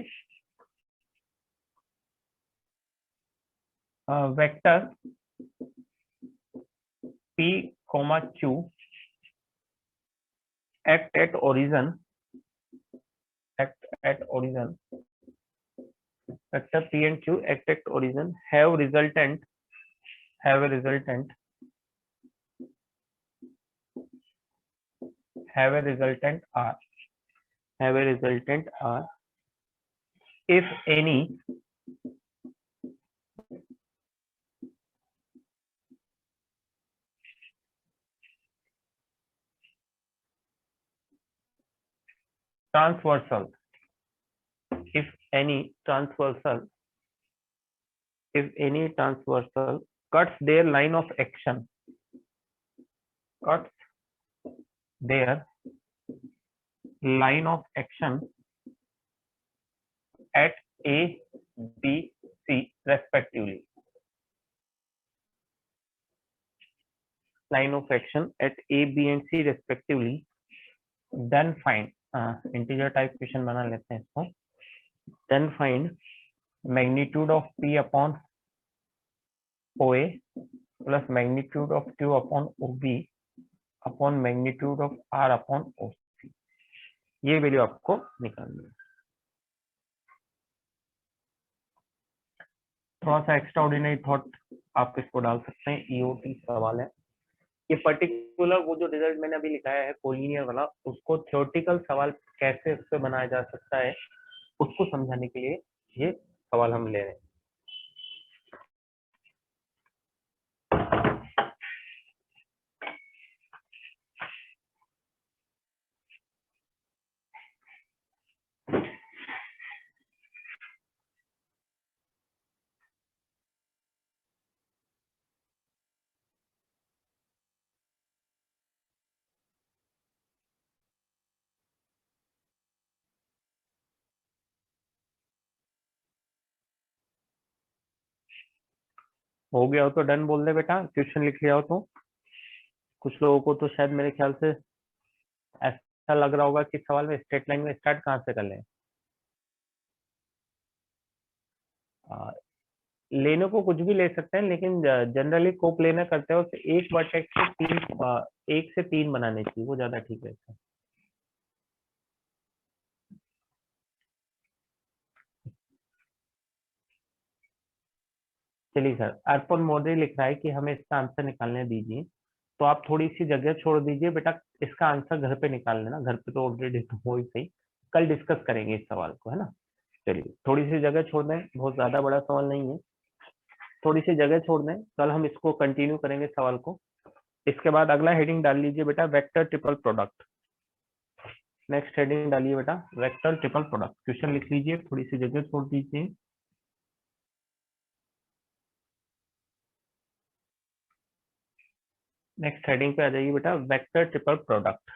vector p, q act at origin, vector p and q act at origin, have a resultant r, if any transversal cuts their line of action at A, B, C respectively. Line of action at A, B and C respectively. Then find integer type question बना लेते हैं इसको. Then find magnitude of P upon OA plus magnitude of Q upon OB upon magnitude of R upon OC. ये वैल्यू आपको निकालनी है. थोड़ा सा एक्स्ट्रा ऑर्डिनरी थॉट आप इसको डाल सकते हैं. EOT सवाल है ये पर्टिकुलर, वो जो रिजल्ट मैंने अभी लिखाया है कोलिनियर वाला, उसको थ्योरेटिकल सवाल कैसे उससे बनाया जा सकता है उसको समझाने के लिए ये सवाल हम ले रहे हैं. हो गया हो तो डन बोल दे बेटा. क्वेश्चन लिख लिया हो तो. कुछ लोगों को तो शायद मेरे ख्याल से ऐसा लग रहा होगा कि सवाल में स्ट्रेट लाइन में स्टार्ट कहाँ से कर लें. लेने को कुछ भी ले सकते हैं, लेकिन जनरली कोप्लेनर करते हो तो एक वर्टेक्स से तीन, 1 से 3 बनाने चाहिए, वो ज्यादा ठीक रहता है. चलिए सर, अर्पण मोदी लिख रहा है कि हमें इसका आंसर निकालने दीजिए, तो आप थोड़ी सी जगह छोड़ दीजिए बेटा. इसका आंसर घर पे निकाल लेना, घर पे तो ऑलरेडी हो ही सही, कल डिस्कस करेंगे इस सवाल को, है ना. चलिए थोड़ी सी जगह छोड़ दें, बहुत ज्यादा बड़ा सवाल नहीं है, थोड़ी सी जगह छोड़ दें, कल हम इसको कंटिन्यू करेंगे सवाल को. इसके बाद अगला हेडिंग डाल लीजिए बेटा, vector triple product. Next heading डालिए बेटा, वेक्टर ट्रिपल प्रोडक्ट. क्वेश्चन लिख लीजिए, थोड़ी सी जगह छोड़ दीजिए. नेक्स्ट हेडिंग पे आ जाइए बेटा, वेक्टर ट्रिपल प्रोडक्ट.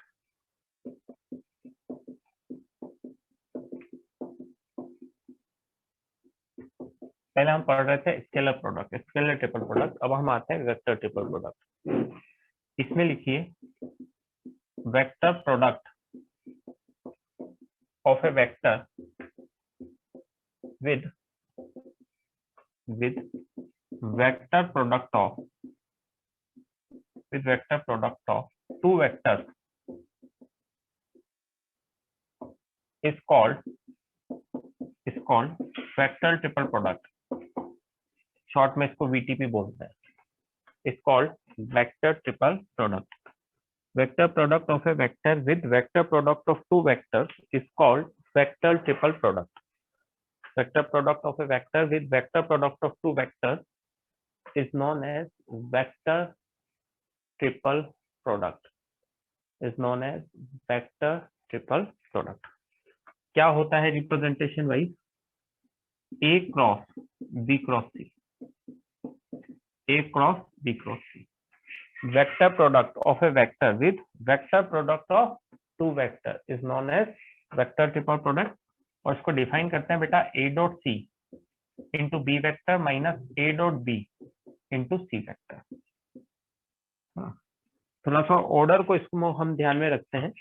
पहले हम पढ़ रहे थे scalar product, scalar triple product. अब हम आते हैं वेक्टर ट्रिपल प्रोडक्ट. इसमें लिखिए vector product of A vector with vector product of two vectors is called vector triple product. Short में इसको VTP बोलते हैं. is called vector triple product. Vector product of a vector with vector product of two vectors is called vector triple product. Vector product of a vector with vector product of two vectors is known as vector triple product. Is known as vector triple product. क्या होता है रिप्रेजेंटेशन वाइज? A क्रॉस B क्रॉस C, A क्रॉस B cross C. Vector product of a vector with vector product of two vector is known as vector triple product. और इसको डिफाइन करते हैं बेटा A dot C into B vector minus A dot B into C vector. थोड़ा सा ऑर्डर को इसको हम ध्यान में रखते हैं.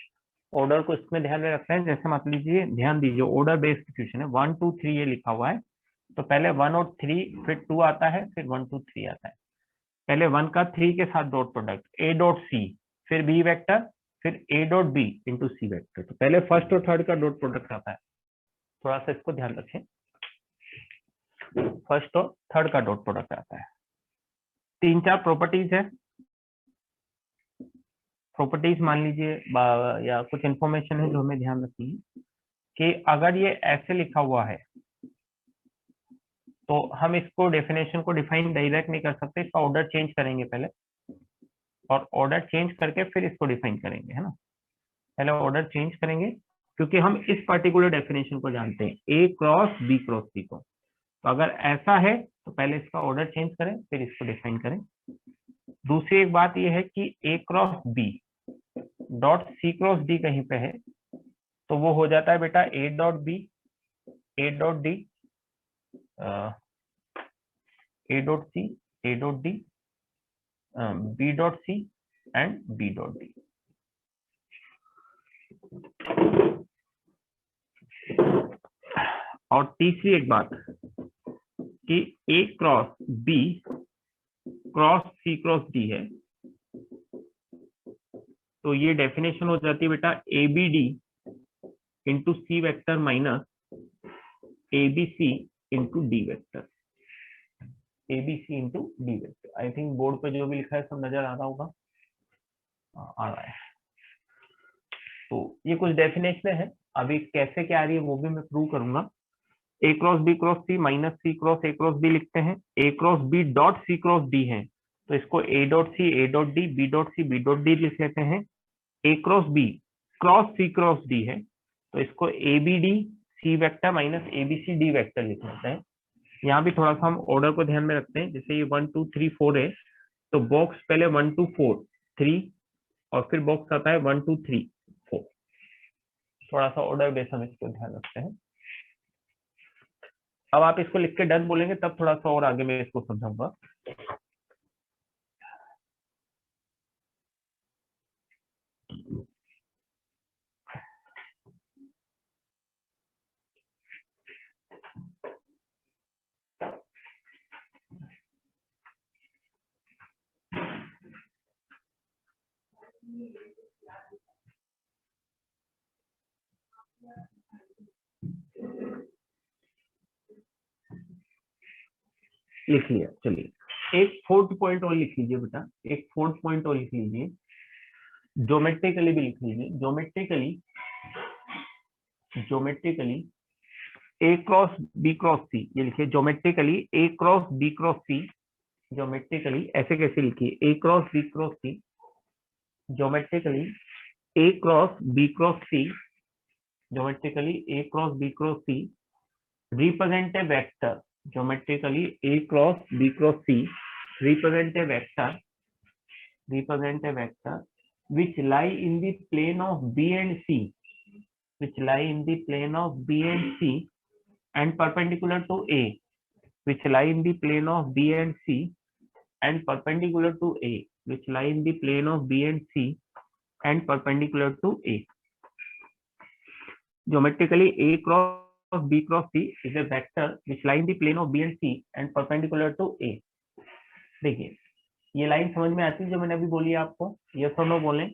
ऑर्डर को इसमें ध्यान में रखते हैं। जैसे मान लीजिए, ध्यान दीजिए, ऑर्डर बेस्ड डिस्ट्रीब्यूशन है, 1 2 3 ये लिखा हुआ है, तो पहले 1 और 3, फिर 2 आता है, फिर 1 2 3 आता है। पहले 1 का 3 के साथ dot product A dot C, फिर बी वेक्टर, फिर A dot B into C vector. तो पहले फर्स्ट और थर्ड का डॉट प्रोडक्ट आता है, थोड़ा सा इसको ध्यान रखें। फर्स्ट और थर्ड का डॉट प्रोडक्ट आता है। 3-4 प्रॉपर्टीज है। प्रॉपर्टीज मान लीजिए या कुछ इंफॉर्मेशन है जो हमें ध्यान रखनी है कि अगर ये ऐसे लिखा हुआ है तो हम इसको डेफिनेशन को डिफाइन डायरेक्ट नहीं कर सकते, इसका ऑर्डर चेंज करेंगे पहले, और ऑर्डर चेंज करके फिर इसको डिफाइन करेंगे, है ना। पहले ऑर्डर चेंज करेंगे क्योंकि हम इस पर्टिकुलर डेफिनेशन को जानते हैं, ए क्रॉस बी क्रॉस सी को। तो अगर ऐसा है तो पहले इसका ऑर्डर चेंज करें, फिर इसको डिफाइन करें। दूसरी एक बात यह है कि A cross B dot C cross D कहीं पे है तो वो हो जाता है बेटा A dot B, A dot D, A dot C, A dot D, B dot C and B dot D. और तीसरी एक बात कि A cross B cross C cross D है, तो ये डेफिनेशन हो जाती है बेटा A B D into C vector minus A B C into D vector, A B C into D vector. I think board पे जो भी लिखा है सब नजर आ रहा होगा, आ रहा है। तो ये कुछ डेफिनेशन है, अभी कैसे क्या आ रही है वो भी मैं प्रूव करूंगा। A cross B cross C minus C cross A cross B लिखते हैं, A cross B dot C cross D है तो इसको A dot C, A dot D, B dot C, B dot D लिख लेते हैं। A cross B cross C cross D है तो इसको A B D C vector minus A B C D vector लिख लेते हैं। यहाँ भी थोड़ा सा हम ऑर्डर को ध्यान में रखते हैं, जैसे ये 1 2 3 4 है तो बॉक्स पहले 1 2 4 3 और फिर बॉक्स आता है 1 2 3 4। थोड़ा सा ऑर्डर बेस हम इसको ध्यान रखते हैं। अब आप इसको लिख के डन बोलेंगे तब थोड़ा सा और आगे मैं इसको समझाऊंगा। लिख लिया, चलिए एक फोर्थ पॉइंट और लिख लीजिए बेटा, एक फोर्थ पॉइंट और लिख लीजिए, ज्योमेट्रिकली भी लिख लीजिए। Geometrically A cross B cross C, ये लिखिए geometrically A cross B cross C. Geometrically ऐसे कैसे लिखिए, A cross B cross C, geometrically A cross B cross C, geometrically A cross B cross C represent a vector, geometrically a cross b cross c represent a vector which lie in the plane of b and c, which lie in the plane of b and c and perpendicular to a, which lie in the plane of b and c and perpendicular to a, which lie in the plane of b and c and perpendicular to a. Geometrically a cross b cross c is a vector which lie in the plane of b and c and perpendicular to a. देखिए ये लाइन समझ में आती है जो मैंने अभी बोली आपको, यस और नो बोलें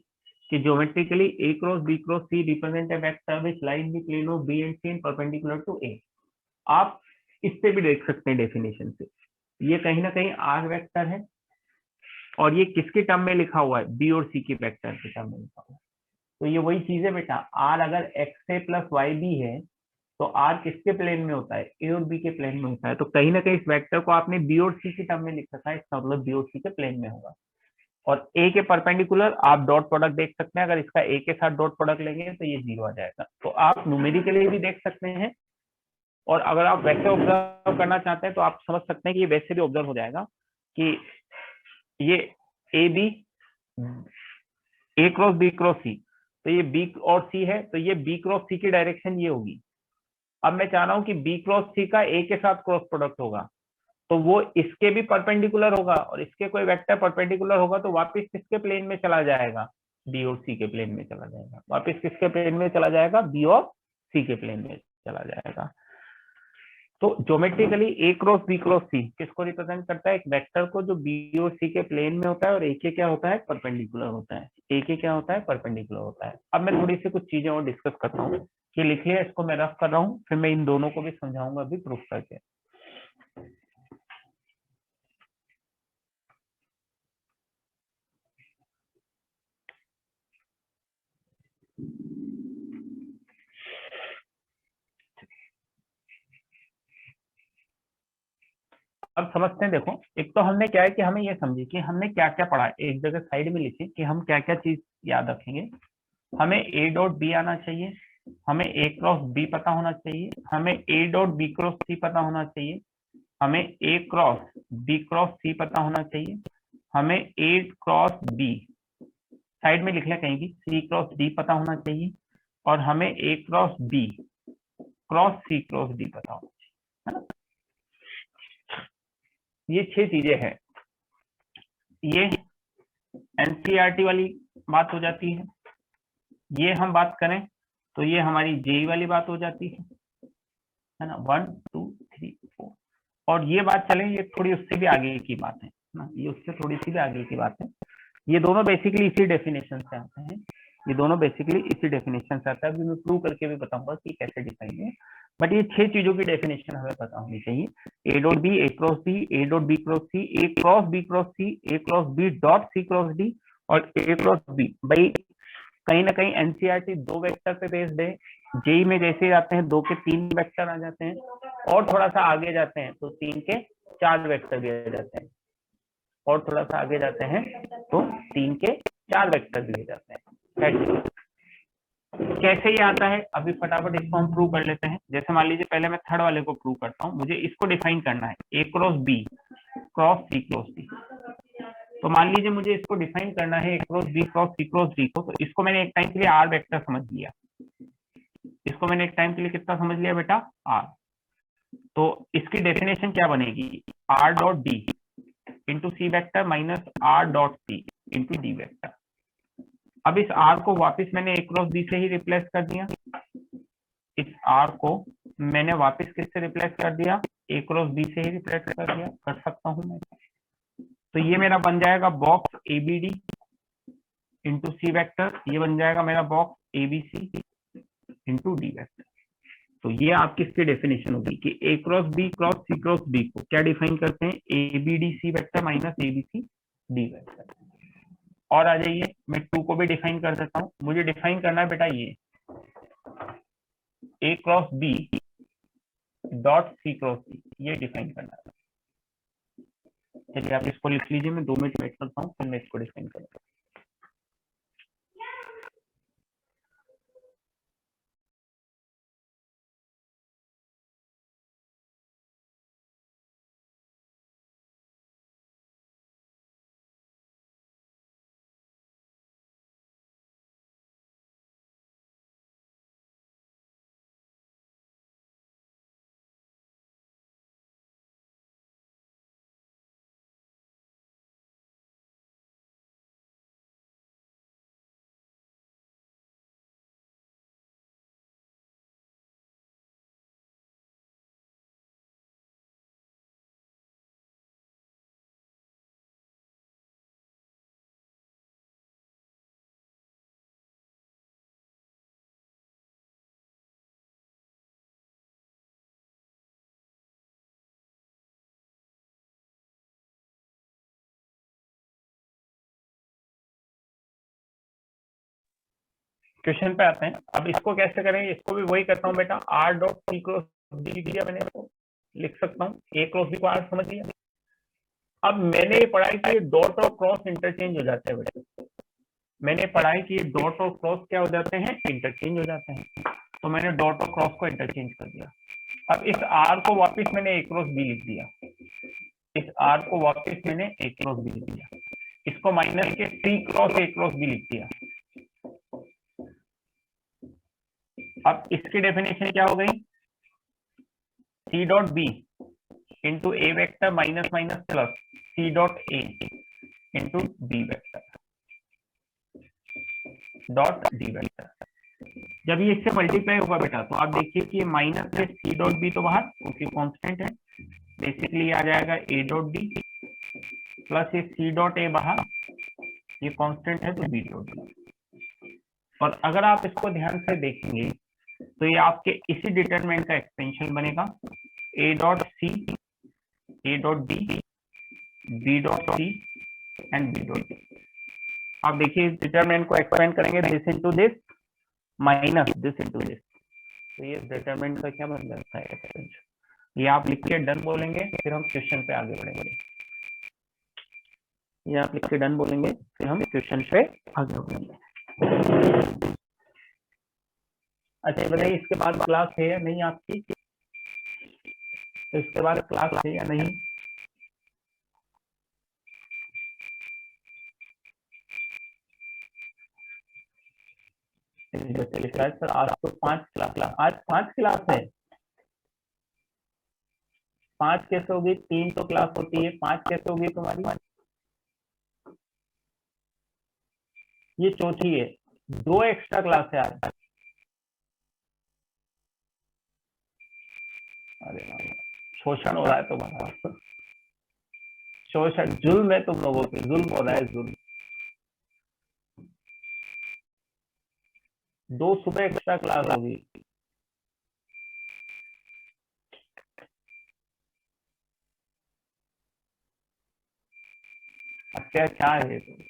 कि ज्योमेट्रिकली a क्रॉस b cross c represent a vector which lie in the plane of b and c and perpendicular to a. आप इससे भी देख सकते हैं डेफिनेशन से, ये कहीं ना कहीं r वेक्टर है और ये किसके टर्म में लिखा हुआ है, b और c के वेक्टर के टर्म में लिखा हुआ है। तो ये वही चीज है बेटा, r अगर x a plus y b है तो r किसके प्लेन में होता है, a और b के प्लेन में होता है। तो कहीं ना कहीं इस वेक्टर को आपने b और c के टर्म में लिख रखा है, इसका मतलब b और c के प्लेन में होगा। और a के परपेंडिकुलर आप डॉट प्रोडक्ट देख सकते हैं, अगर इसका a के साथ डॉट प्रोडक्ट लेंगे तो ये 0 आ जाएगा। तो आप न्यूमेरिकली भी देख सकते हैं और अगर आप वैसे ऑब्जर्व करना चाहते हैं तो आप समझ सकते हैं कि ये वैसे भी ऑब्जर्व हो जाएगा कि ये A B A cross B cross C, तो ये बी और सी है तो ये बी क्रॉस सी की डायरेक्शन ये होगी। अब मैं चाह रहा हूं कि बी क्रॉस सी का ए के साथ क्रॉस प्रोडक्ट होगा तो वो इसके भी परपेंडिकुलर होगा और इसके कोई वेक्टर परपेंडिकुलर होगा तो वापस किसके प्लेन में चला जाएगा, बी और सी के प्लेन में चला जाएगा, वापस किसके प्लेन में चला जाएगा, बी और सी के प्लेन में चला जाएगा। तो geometrically A cross B cross सी किसको रिप्रेजेंट करता है, एक वेक्टर को जो बी और सी के प्लेन में होता है और ए के क्या होता है, परपेंडिकुलर होता है, ए के क्या होता है, परपेंडिकुलर होता है। अब मैं थोड़ी सी कुछ चीजें और डिस्कस करता हूँ, ये लिख लिया, इसको मैं रफ कर रहा हूँ, फिर मैं इन दोनों को भी समझाऊंगा अभी प्रूफ करके। अब समझते हैं, देखो एक तो हमने क्या है कि हमें ये समझे कि हमने क्या क्या पढ़ा है, एक जगह साइड में लिखे कि हम क्या क्या चीज याद रखेंगे। हमें ए डॉट बी आना चाहिए, हमें ए क्रॉस बी पता होना चाहिए, हमें ए डॉट बी क्रॉस सी पता होना चाहिए, हमें ए क्रॉस बी क्रॉस सी पता होना चाहिए, हमें ए क्रॉस बी साइड में लिख लिया कहीं भी, सी क्रॉस डी पता होना चाहिए, और हमें ए cross B cross C cross D पता होना चाहिए, है ना। ये 6 चीजें हैं, ये एनसीईआरटी वाली बात हो जाती है। ये हम बात करें तो ये हमारी जेई वाली बात हो जाती है ना, 1 2 3 4। और ये बात चले, ये थोड़ी उससे भी आगे की बात है ना, ये उससे थोड़ी सी भी आगे की बात है। ये दोनों बेसिकली इसी डेफिनेशन से आते हैं, ये दोनों बेसिकली इसी डेफिनेशन से आता है। अभी मैं प्रूव करके भी बताऊंगा कि कैसे डिफाइन है, बट ये 6 चीजों की डेफिनेशन हमें पता होनी चाहिए। A dot B, A cross C, A dot B cross C, A cross B cross C, A cross B dot C cross D, और ए क्रॉस बी। भाई कहीं ना कहीं एनसीईआरटी 2 वेक्टर पे बेस्ड है, जेई में जैसे आते हैं 2 के 3 वेक्टर आ जाते हैं, और थोड़ा सा आगे जाते हैं तो 3 के 4 वेक्टर भी आ जाते हैं, और थोड़ा सा आगे जाते हैं तो 3 के 4 वेक्टर भी आ जाते हैं। कैसे ये आता है, अभी फटाफट इसको हम प्रूव कर लेते हैं। जैसे मान लीजिए पहले मैं थर्ड वाले को प्रूव करता हूँ, मुझे इसको डिफाइन करना है, A cross B cross C cross D. तो मान लीजिए मुझे इसको डिफाइन करना है, A cross B cross C cross D को, तो इसको मैंने एक टाइम के लिए आर वेक्टर समझ लिया, इसको मैंने एक टाइम के लिए कितना समझ लिया बेटा, आर। तो इसकी डेफिनेशन क्या बनेगी, R dot D into C vector minus R dot C into D vector. अब इस आर को वापस मैंने ए क्रॉस बी से ही रिप्लेस कर दिया, इस आर को मैंने वापस किससे रिप्लेस कर दिया, ए क्रॉस बी से ही रिप्लेस कर दिया, कर सकता हूं मैं। तो ये मेरा बन जाएगा box A B D into C vector, ये बन जाएगा मेरा box A B C into D vector. तो ये आपकी इसकी डेफिनेशन होगी कि A cross B cross C cross D को क्या डिफाइन करते हैं, A B D C vector minus A B C D vector. और आ जाइए, मैं 2 को भी डिफाइन कर देता हूँ, मुझे डिफाइन करना है बेटा ये A cross B dot C cross D, ये डिफाइन करना है। चलिए आप इसको लिख लीजिए, मैं 2 मिनट वेट करता हूँ, फिर मैं इसको डिफाइन करूंगा। क्वेश्चन पे आते हैं। अब इसको कैसे करेंगे, इसको भी वही करता हूँ बेटा, r dot C cross D दिया मैंने, इसको लिख सकता हूँ ए क्रॉस बी को आर समझ लिया। अब मैंने ये पढ़ा है कि ये डॉट और क्रॉस इंटरचेंज हो जाते हैं बेटा, मैंने पढ़ा है कि ये डॉट और क्रॉस क्या हो जाते हैं, इंटरचेंज हो जाते हैं। तो मैंने डॉट और क्रॉस को इंटरचेंज कर दिया। अब इस आर को वापस मैंने ए क्रॉस बी लिख दिया, इस आर को वापस मैंने ए क्रॉस बी लिख दिया, इसको माइनस के C cross A cross B लिख दिया। अब इसकी डेफिनेशन क्या हो गई, C dot B into A vector minus minus plus C dot A into B vector. Dot D vector. जब ये इससे मल्टीप्लाई होगा बेटा तो आप देखिए कि ये माइनस है सी डॉट बी तो बाहर क्योंकि कांस्टेंट है, बेसिकली आ जाएगा ए डॉट डी प्लस ये सी डॉट ए बाहर, ये कांस्टेंट है तो बी डॉट डी। और अगर आप इसको ध्यान से देखेंगे तो ये आपके इसी डिटरमिनेंट का एक्सटेंशन बनेगा, A dot C, A dot D, B dot C and B dot D. आप देखिए इस डिटरमिनेंट को एक्सपेंड करेंगे this into this minus this into this, तो ये डिटरमिनेंट का क्या बन जाता है, ये आप लिख के डन बोलेंगे, फिर हम क्वेश्चन पे आगे बढ़ेंगे। ये आप लिख के डन बोलेंगे, फिर हम क्वेश्चन पे आगे बढ़ेंगे। अच्छा बताइए इसके बाद क्लास है या नहीं आपकी, इसके बाद क्लास है या नहीं? बच्चे लिख रहा है सर आज तो 5 क्लास, आज 5 क्लास है। 5 कैसे होगी, 3 तो क्लास होती है, 5 कैसे होगी तुम्हारी? ये चौथी है, 2 एक्स्ट्रा क्लास है आज। अरे शोषण हो रहा है तुम्हारा, शोषण, जुल्म है तुम लोगों पे, जुल्म हो रहा है, जुल्म। 2 सुबह एक्स्ट्रा क्लास होगी। क्या है तो?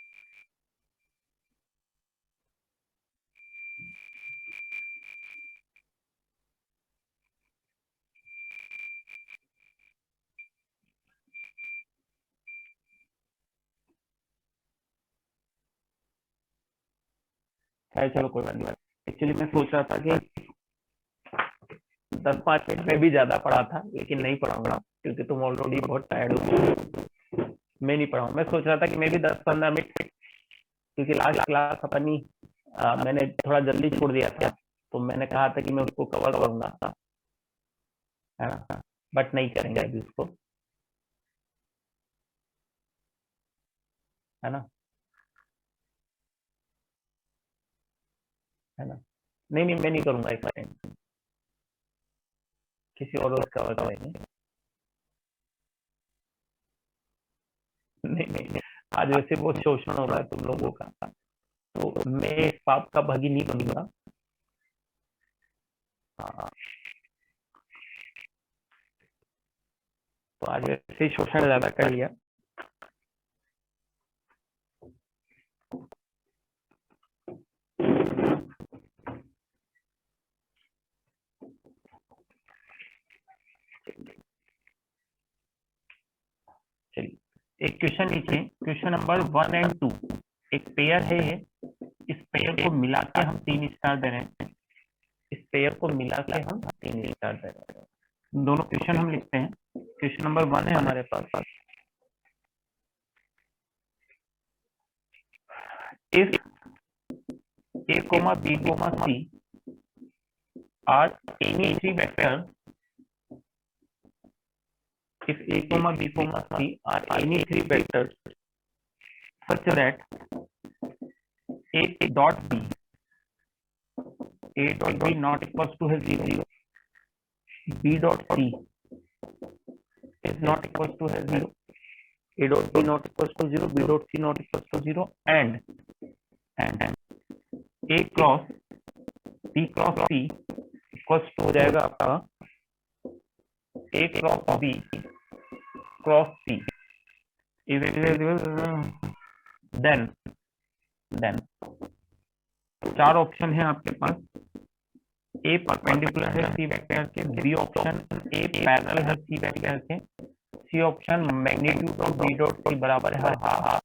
चलो कोई बात नहीं। एक्चुअली मैं सोच रहा था कि 10-5 मिनट में भी ज्यादा पढ़ा था, लेकिन नहीं पढ़ाऊंगा क्योंकि तुम ऑलरेडी बहुत टायर्ड हो। मैं नहीं पढ़ाऊंगा, मैं सोच रहा था कि मैं भी 10-15 मिनट, क्योंकि लास्ट क्लास अपनी मैंने थोड़ा जल्दी छोड़ दिया था, तो मैंने कहा था कि मैं उसको कवर करूंगा, है ना, बट नहीं करेंगे अभी उसको, है ना, है ना। नहीं नहीं मैं नहीं करूंगा इस टाइम, किसी और रोज कवर करेंगे। नहीं नहीं आज वैसे वो शोषण हो रहा है तुम लोगों का, तो मैं इस पाप का भागी नहीं बनूंगा। हाँ, तो आज वैसे ही शोषण ज्यादा कर लिया। चलिए एक क्वेश्चन लिखिए, क्वेश्चन नंबर 1 एंड 2, एक पेयर है ये, इस पेयर को मिला के हम 3 स्टार दे रहे हैं, इस पेयर को मिला के हम 3 स्टार दे रहे हैं। दोनों क्वेश्चन हम लिखते हैं। क्वेश्चन नंबर 1 है हमारे पास, if a, b, c are any 3 vectors, if a, b, c are any 3 vectors such that a dot b not equals to 0, b dot c is not equals to 0, a dot b not equals to 0, b dot c not equals to 0, and a cross b cross c equals to हो जाएगा आपका a क्रॉस b cross c, then 4 option है आपके पास, ए परपेंडिकुलर है सी वेक्टर के, बी ऑप्शन ए पैरेलल है सी वेक्टर के, C option magnitude of B dot C बराबर है half,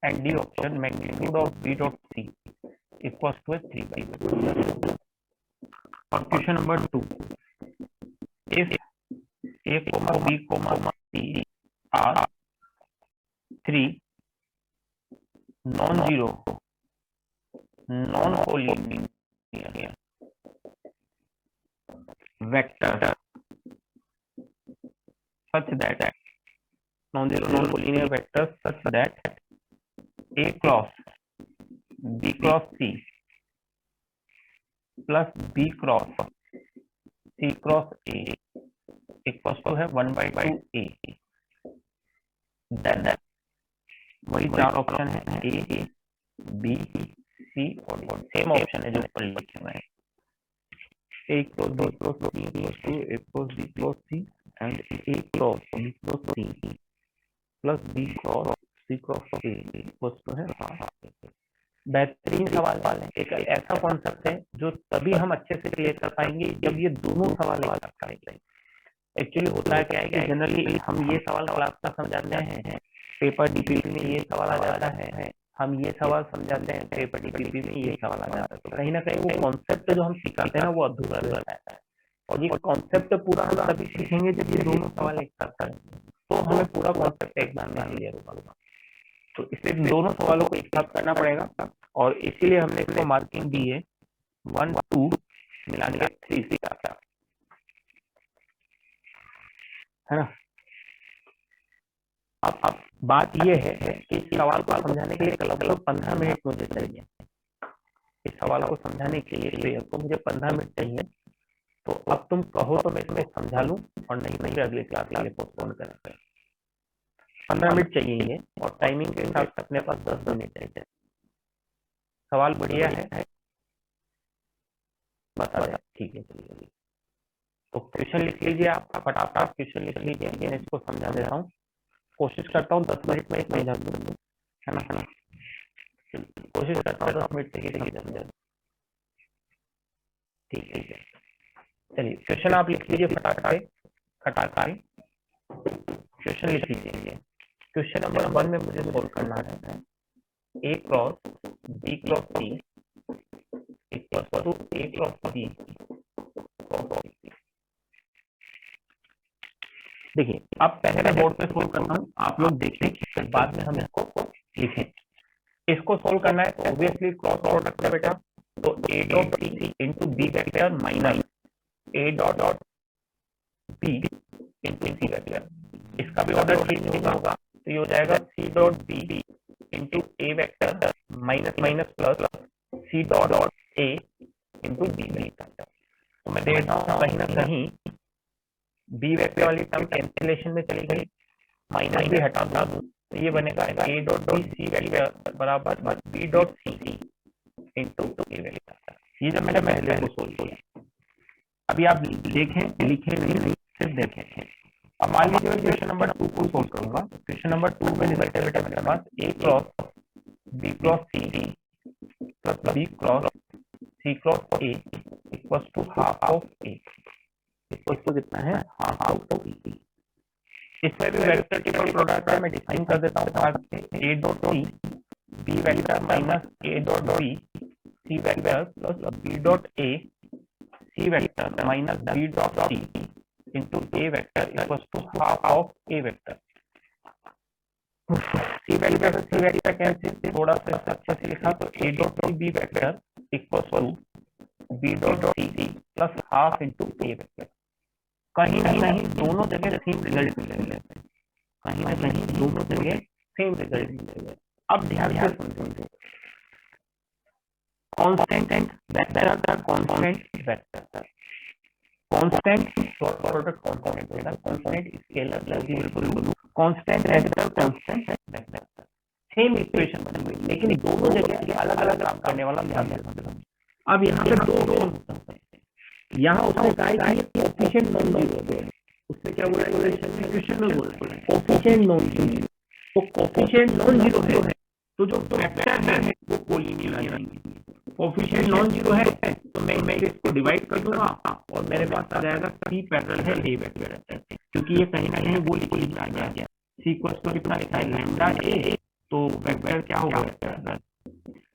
and D option magnitude of B dot C equals to 3/4। और question number 2, if a, b, c are 3 non-zero non-collinear vectors such that non-zero non-collinear vectors such that a cross b cross c plus B cross C cross A equal to है 1/2 ए। देन वही चार ऑप्शन है ए बी सी और सेम ऑप्शन है जो ऊपर लिखे हुए हैं A cross B cross C equal to A cross B cross C and A cross B cross C plus B cross C cross A equal to है हाफ। बेहतरीन सवाल है। एक ऐसा कॉन्सेप्ट है जो तभी हम अच्छे से क्लियर कर पाएंगे जब ये दोनों सवाल एक साथ करेंगे। एक्चुअली होता है क्या है कि जनरली हम ये सवाल क्लास का समझाते हैं, पेपर डीपीपी में ये सवाल आ जाता है, हम ये सवाल समझाते हैं, पेपर डीपीपी में ये सवाल आ जाता है। तो कहीं ना कहीं वो कॉन्सेप्ट जो हम सिखाते हैं ना वो अधूरा रहता है। और ये कॉन्सेप्ट पूरा हम तभी सीखेंगे जब ये दोनों सवाल एक साथ करें, तो हमें पूरा कॉन्सेप्ट एक बार में क्लियर होगा। तो इसलिए दोनों सवालों को एक साथ करना पड़ेगा और इसीलिए हमने इसको मार्किंग दी है 1 2 मिला के 3 का, है ना। अब बात ये है कि इस सवाल को समझाने के लिए लगभग 15 मिनट मुझे चाहिए। इस सवाल को समझाने के लिए तो मुझे 15 मिनट चाहिए। तो अब तुम कहो तो मैं इसमें समझा लूं और नहीं तो फिर अगली क्लास के लिए पोस्टपोन करेंगे। 15 मिनट चाहिए और टाइमिंग के हिसाब से अपने पास 10 मिनट चाहिए। सवाल बढ़िया है, बता दें, ठीक है। चलिए तो क्वेश्चन लिख लीजिए, आप फटाफट क्वेश्चन लिख लीजिए, मैं इसको समझा दे रहा हूँ। कोशिश करता हूँ 10 मिनट में एक समझा दूँ, है ना। कोशिश करता हूँ 10 मिनट से समझा। ठीक है, चलिए क्वेश्चन आप लिख लीजिए फटाफट क्वेश्चन लिख लीजिए। क्वेश्चन नंबर 1 में मुझे सोल्व करना है A cross B cross C equal to A cross C. देखिए अब पहले बोर्ड पे सोल्व करता हूँ, आप लोग देखें फिर बाद में हम इसको लिखें। इसको सोल्व करना है तो ऑब्वियसली क्रॉस प्रोडक्ट है बेटा, तो A dot C into B vector minus A dot B into C vector, इसका भी ऑर्डर चेंज होगा तो ये हो जाएगा C dot B into A vector minus minus plus C dot A into B vector. तो मैं देख रहा हूँ कहीं ना कहीं बी वेक्टर वाली टर्म कैंसिलेशन में चली गई, माइनस भी हटा दूं तो ये बनेगा A dot B C vector बराबर B dot C into A vector. ये जब मैंने पहले को सोल्व किया, अभी आप देखें लिखे नहीं सिर्फ देखें। अब मान लीजिए क्वेश्चन नंबर 2 को सोल्व करूंगा। क्वेश्चन नंबर 2 में रिजल्ट बेटा मेरे पास A cross B cross C plus B cross C cross A equal to half of A equal to कितना है हाफ ऑफ ए। इसमें भी वेक्टर के प्रोडक्ट है, मैं डिफाइन कर देता हूँ A dot C B vector minus A dot B C vector plus B dot A C vector minus B dot C into A vector equal to half of A vector. C vector cancel, थोड़ा सा अच्छे से लिखा तो A dot C B vector equal to B dot C plus half into A vector. कहीं ना कहीं दोनों जगह सेम रिजल्ट मिलेंगे, कहीं ना कहीं दोनों जगह सेम रिजल्ट मिलेंगे। अब ध्यान से समझो, constant vector constant vector constant dot product constant होगा, कांस्टेंट स्केलर बिल्कुल constant vector constant vector same equation बनेगी, लेकिन दोनों जगह अलग अलग काम करने वाला ध्यान रखना। अब यहाँ पे दो यहाँ उसने कहा है कि कोएफिशिएंट नॉन जीरो है, उसने क्या बोला है इक्वेशन में बोला है कोएफिशिएंट नॉन जीरो। तो कोएफिशिएंट नॉन जीरो है तो जो वेक्टर है वो कोलिनियर आ जाएंगे। कोएफिशिएंट नॉन जीरो है तो मैं इसको डिवाइड कर दूंगा और मेरे पास आ जाएगा सी पैरेलल है ए वेक्टर, क्योंकि ये कहीं ना कहीं वो लिखा गया सी इक्वल टू कितना लिखा है लैम्डा ए, तो वेक्टर क्या होगा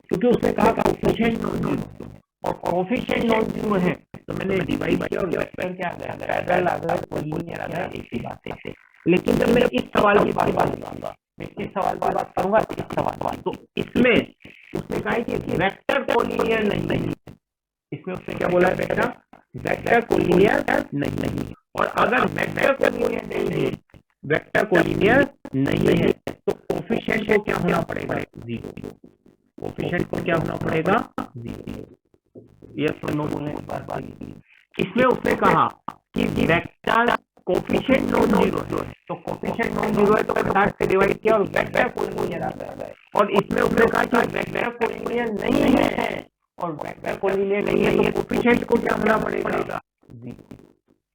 क्योंकि उसने कहा कोएफिशिएंट नॉन जीरो और कोएफिशिएंट नॉन जीरो है तो मैंने डिवाइड किया और वेक्टर क्या आ गया पैरेलल आ गया कोलिनियर आ गया, एक ही बात है। लेकिन जब मैं इस सवाल की बात करूंगा, मैं इस सवाल की बात करूंगा इस सवाल तो इसमें उसने कहा कि वेक्टर कोलिनियर नहीं, इसमें उसने क्या बोला है बेटा वेक्टर कोलिनियर नहीं। और अगर वेक्टर कोलिनियर नहीं है, वेक्टर कोलिनियर नहीं है तो कोएफिशिएंट को क्या होना पड़ेगा जीरो, कोएफिशिएंट को क्या होना पड़ेगा जीरो। यस और नो बोले बार इसमें उसने कहा कि वेक्टर कोफिशिएंट नॉन जीरो है, तो कोफिशिएंट नॉन जीरो है तो 50 से डिवाइड किया और वेक्टर कोलिनियर आ गया। और इसमें उसने कहा कि वेक्टर कोलिनियर नहीं है और वेक्टर कोलिनियर नहीं है तो कोफिशिएंट को क्या होना पड़ेगा,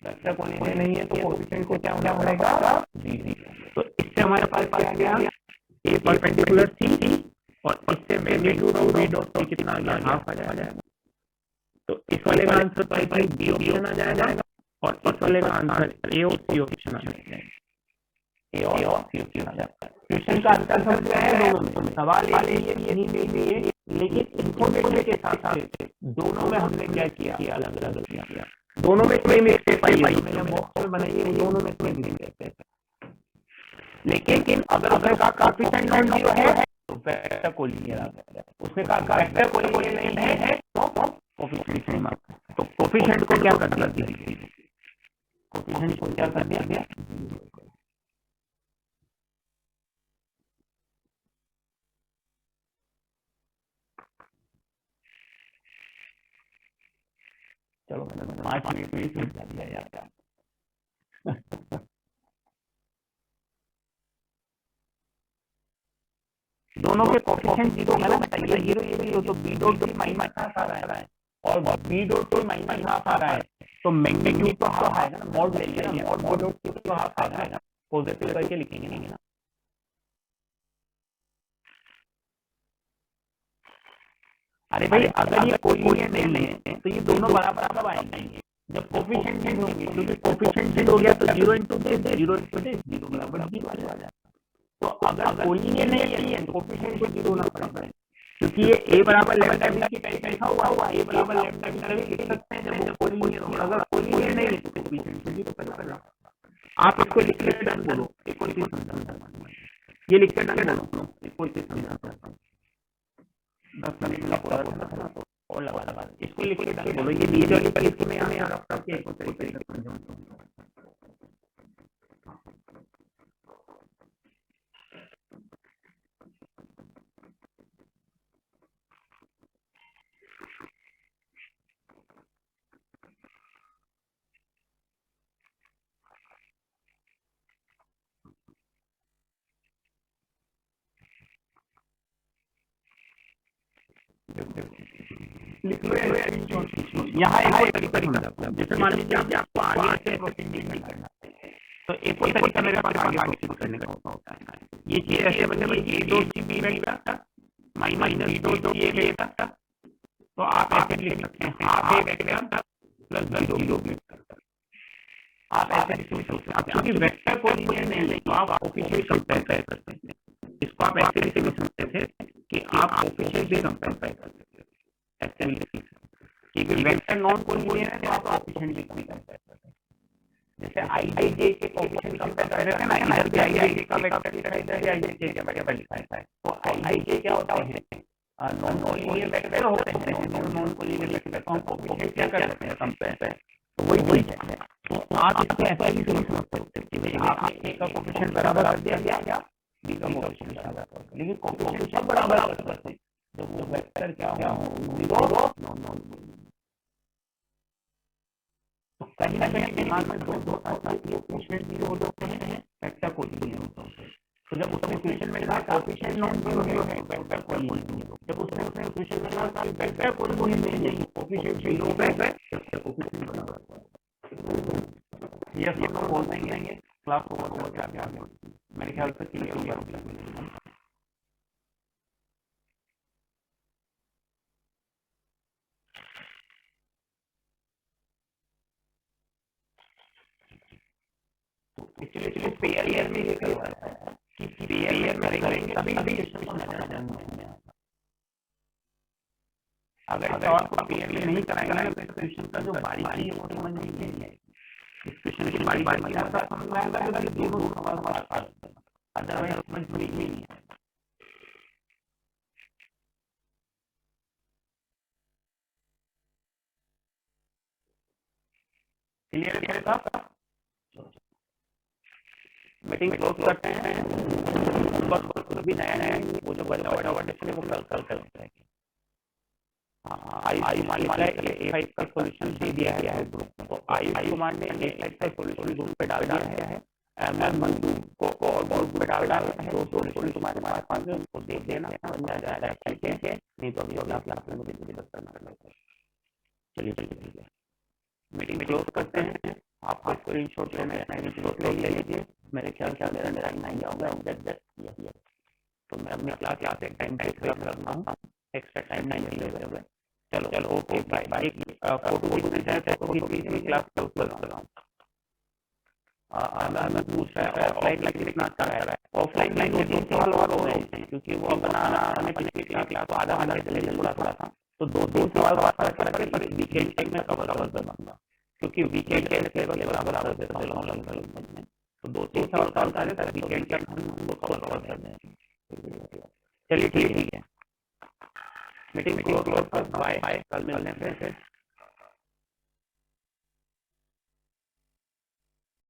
वेक्टर कोलिनियर नहीं है तो कोफिशिएंट को क्या होना पड़ेगा, 0। तो इससे हमारे पास क्या आ गया, ए परपेंडिकुलर सी और इससे magnitude of B dot C कितना आ गया, हाफ आ जाएगा। तो इस वाले का आंसर पाई बी ऑप्शन आ जाएगा और इस वाले का आंसर ए और सी ऑप्शन आ जाएगा, ए और सी ऑप्शन आ जाएगा। क्वेश्चन का आंसर समझ गए हैं दोनों, सवाल ये नहीं लिए, लेकिन इंफॉर्मेशन के साथ साथ दोनों में हमने क्या किया, अलग अलग किया, दोनों में सेम स्टेप आई मैंने बॉक्स में बनाई है, दोनों में सेम स्टेप है। लेकिन अगर कोफिशिएंट नॉन जीरो है तो वेक्टर कोलिनियर आ गया, उसने कहा वेक्टर कोलिनियर नहीं है तो कोफिशिएंट नहीं मांगा, तो कोफिशिएंट को क्या कर दिया, कोफिशिएंट को क्या कर दिया, चलो मैंने 5 मिनट में समझ दिया यार। दोनों के कोफिशिएंट जीरो है ना, बताइए जीरो ये जीरो, तो बी डॉट भी माइनस हाफ आ रहा है और बी डॉट भी माइनस हाफ आ रहा है, तो मैग्नीट्यूड तो हाफ आएगा ना, मॉड ले लेंगे और मॉड डॉट तो हाफ आएगा, पॉजिटिव करके लिखेंगे नहीं ना। अरे भाई अगर ये कोलिनियर नहीं है तो ये दोनों बराबर कब आएंगे, जब कोफिशिएंट चेंज होंगे, क्योंकि कोफिशिएंट चेंज हो गया तो 0 into दिस 0 into दिस 0 बराबर 0 आ जाएगा। तो अगर कोलिनियर नहीं है तो कोफिशिएंट को 0 होना पड़ेगा, क्योंकि ये a बराबर लैम्डा v की टाइप लिखा हुआ a बराबर लैम्डा v तभी लिख सकते हैं जब वो कोलिनियर हो। अगर कोलिनियर नहीं है तो कोफिशिएंट को 0 पड़ेगा। आप इसको लिख के डन बोलो, एक और चीज समझाऊंगा, ये लिख के डन बोलो, एक और चीज समझाता हूं, 10 मिनट का पूरा बोलना और लगा इसको लिख के डन बोलो, ये नीचे वाली पर इसको मैं यहां आ रहा हूं कि एक और तरीके से समझाऊंगा। लिख लो यहाँ एक तरीका समझाता हूं, जैसे मान लीजिए आपको आगे से प्रोसीडिंग करना है, तो एक और तरीका मेरे पास आगे प्रोसीड करने का होता है। ये चीज ऐसे बने A dot C B vector minus B dot A vector, तो आप ऐसे लिख सकते हैं half A vector plus B dot vector, आप ऐसे लिख सकते हैं। क्योंकि वेक्टर कोलिनियर नहीं है तो आप कोफिशिएंट कंपेयर कर सकते हैं, इसको आप ऐसे लिख सकते थे कि आप कोफिशिएंट भी कंपेयर कर सकते हैं, ऐसे लिख सकते हैं कि वेक्टर नॉन कोलिनियर है तो आप कोफिशिएंट भी कंपेयर कर सकते हैं। जैसे i j के कोफिशिएंट कंपेयर कर रहे थे ना, इधर भी i j का वेक्टर लिखा है, इधर भी i j का वेक्टर लिखा है, तो i j क्या होता है, नॉन कोलिनियर वेक्टर होते हैं, नॉन कोलिनियर वेक्टर को हम कोफिशिएंट क्या कर सकते हैं, कंपेयर, तो वही है। तो आप इसको ऐसा भी समझ सकते हैं कि भाई आपने a का कोफिशिएंट बराबर कर दिया या b का कोफिशिएंट बराबर कर दिया, लेकिन कोफिशिएंट सब बराबर कर सकते हैं जब वो वेक्टर क्या हो, 0 नॉन। तो कहीं ना कहीं दिमाग में दो कोफिशिएंट जीरो होते हैं, वेक्टर कोलिनियर होता है। तो जब उसने क्वेश्चन में कहा कोफिशिएंट नॉन जीरो है वेक्टर कोलिनियर, जब उसने क्वेश्चन में कहा वेक्टर कोलिनियर नहीं कोफिशिएंट जीरो है वेक्टर कोफिशिएंट बराबर, ये सब लोग बोल देंगे क्लास को बहुत क्या मेरे ख्याल से क्लियर हो गया। इसलिए पेयर में लिखा हुआ है कि पेयर में करेंगे तभी क्वेश्चन समझ आ जाएंगे। अगर और को पेयर में नहीं कराएंगे ना तो क्वेश्चन का जो बारीकी है वो समझ नहीं आएगी, इस क्वेश्चन की बारीकी ऐसा समझ आएगा कि दोनों सवाल अदरवाइज समझ में नहीं आएगा। क्लियर है साहब? मीटिंग क्लोज करते हैं, बस भी नया वो जो बड़ा डिस्प्ले वो कल करते हैं। आयुष कुमार लिखा है A5 का सॉल्यूशन दे दिया है ग्रुप में। तो आयुष कुमार ने A5 का सॉल्यूशन ग्रुप पे डाल दिया है। मंजू को और ग्रुप पे डाल दिया है। जो सॉल्यूशन तुम्हारे पास है उनको दे देना, समझ आ जाएगा ठीक है। नहीं तो अभी क्लास में मुझे दिक्कत करना पड़ेगा। चलिए ठीक है, मीटिंग क्लोज करते हैं। आपको स्क्रीनशॉट लेना है, स्क्रीनशॉट ले लीजिए। मेरे ख्याल से मेरा नहीं होगा तो मैं अपनी क्लास एक टाइम पे खत्म करता हूँ, एक्स्ट्रा टाइम नहीं मिलेगा। चलो ओके बाय बाय। फोटो देखने जाए फोटो की क्लास क्लोज कर रहा हूँ। मैं पूछ रहा है ऑफलाइन में कितना अच्छा रहा है। ऑफलाइन में 2-3 सवाल और हो रहे हैं क्योंकि वो बनाना मैंने पिछली क्लास तो आधा घंटे थोड़ा था, तो 2-3 सवाल करके पर वीकेंड तक मैं कवर करूंगा क्योंकि वीकेंड के लेवल बराबर देता हूँ। तो 2-3 सवाल का बता दें वीकेंड तक हम वो कवर कर दें। चलिए ठीक है, मीटिंग क्लोज कर बाय, कल मिलने हैं फिर।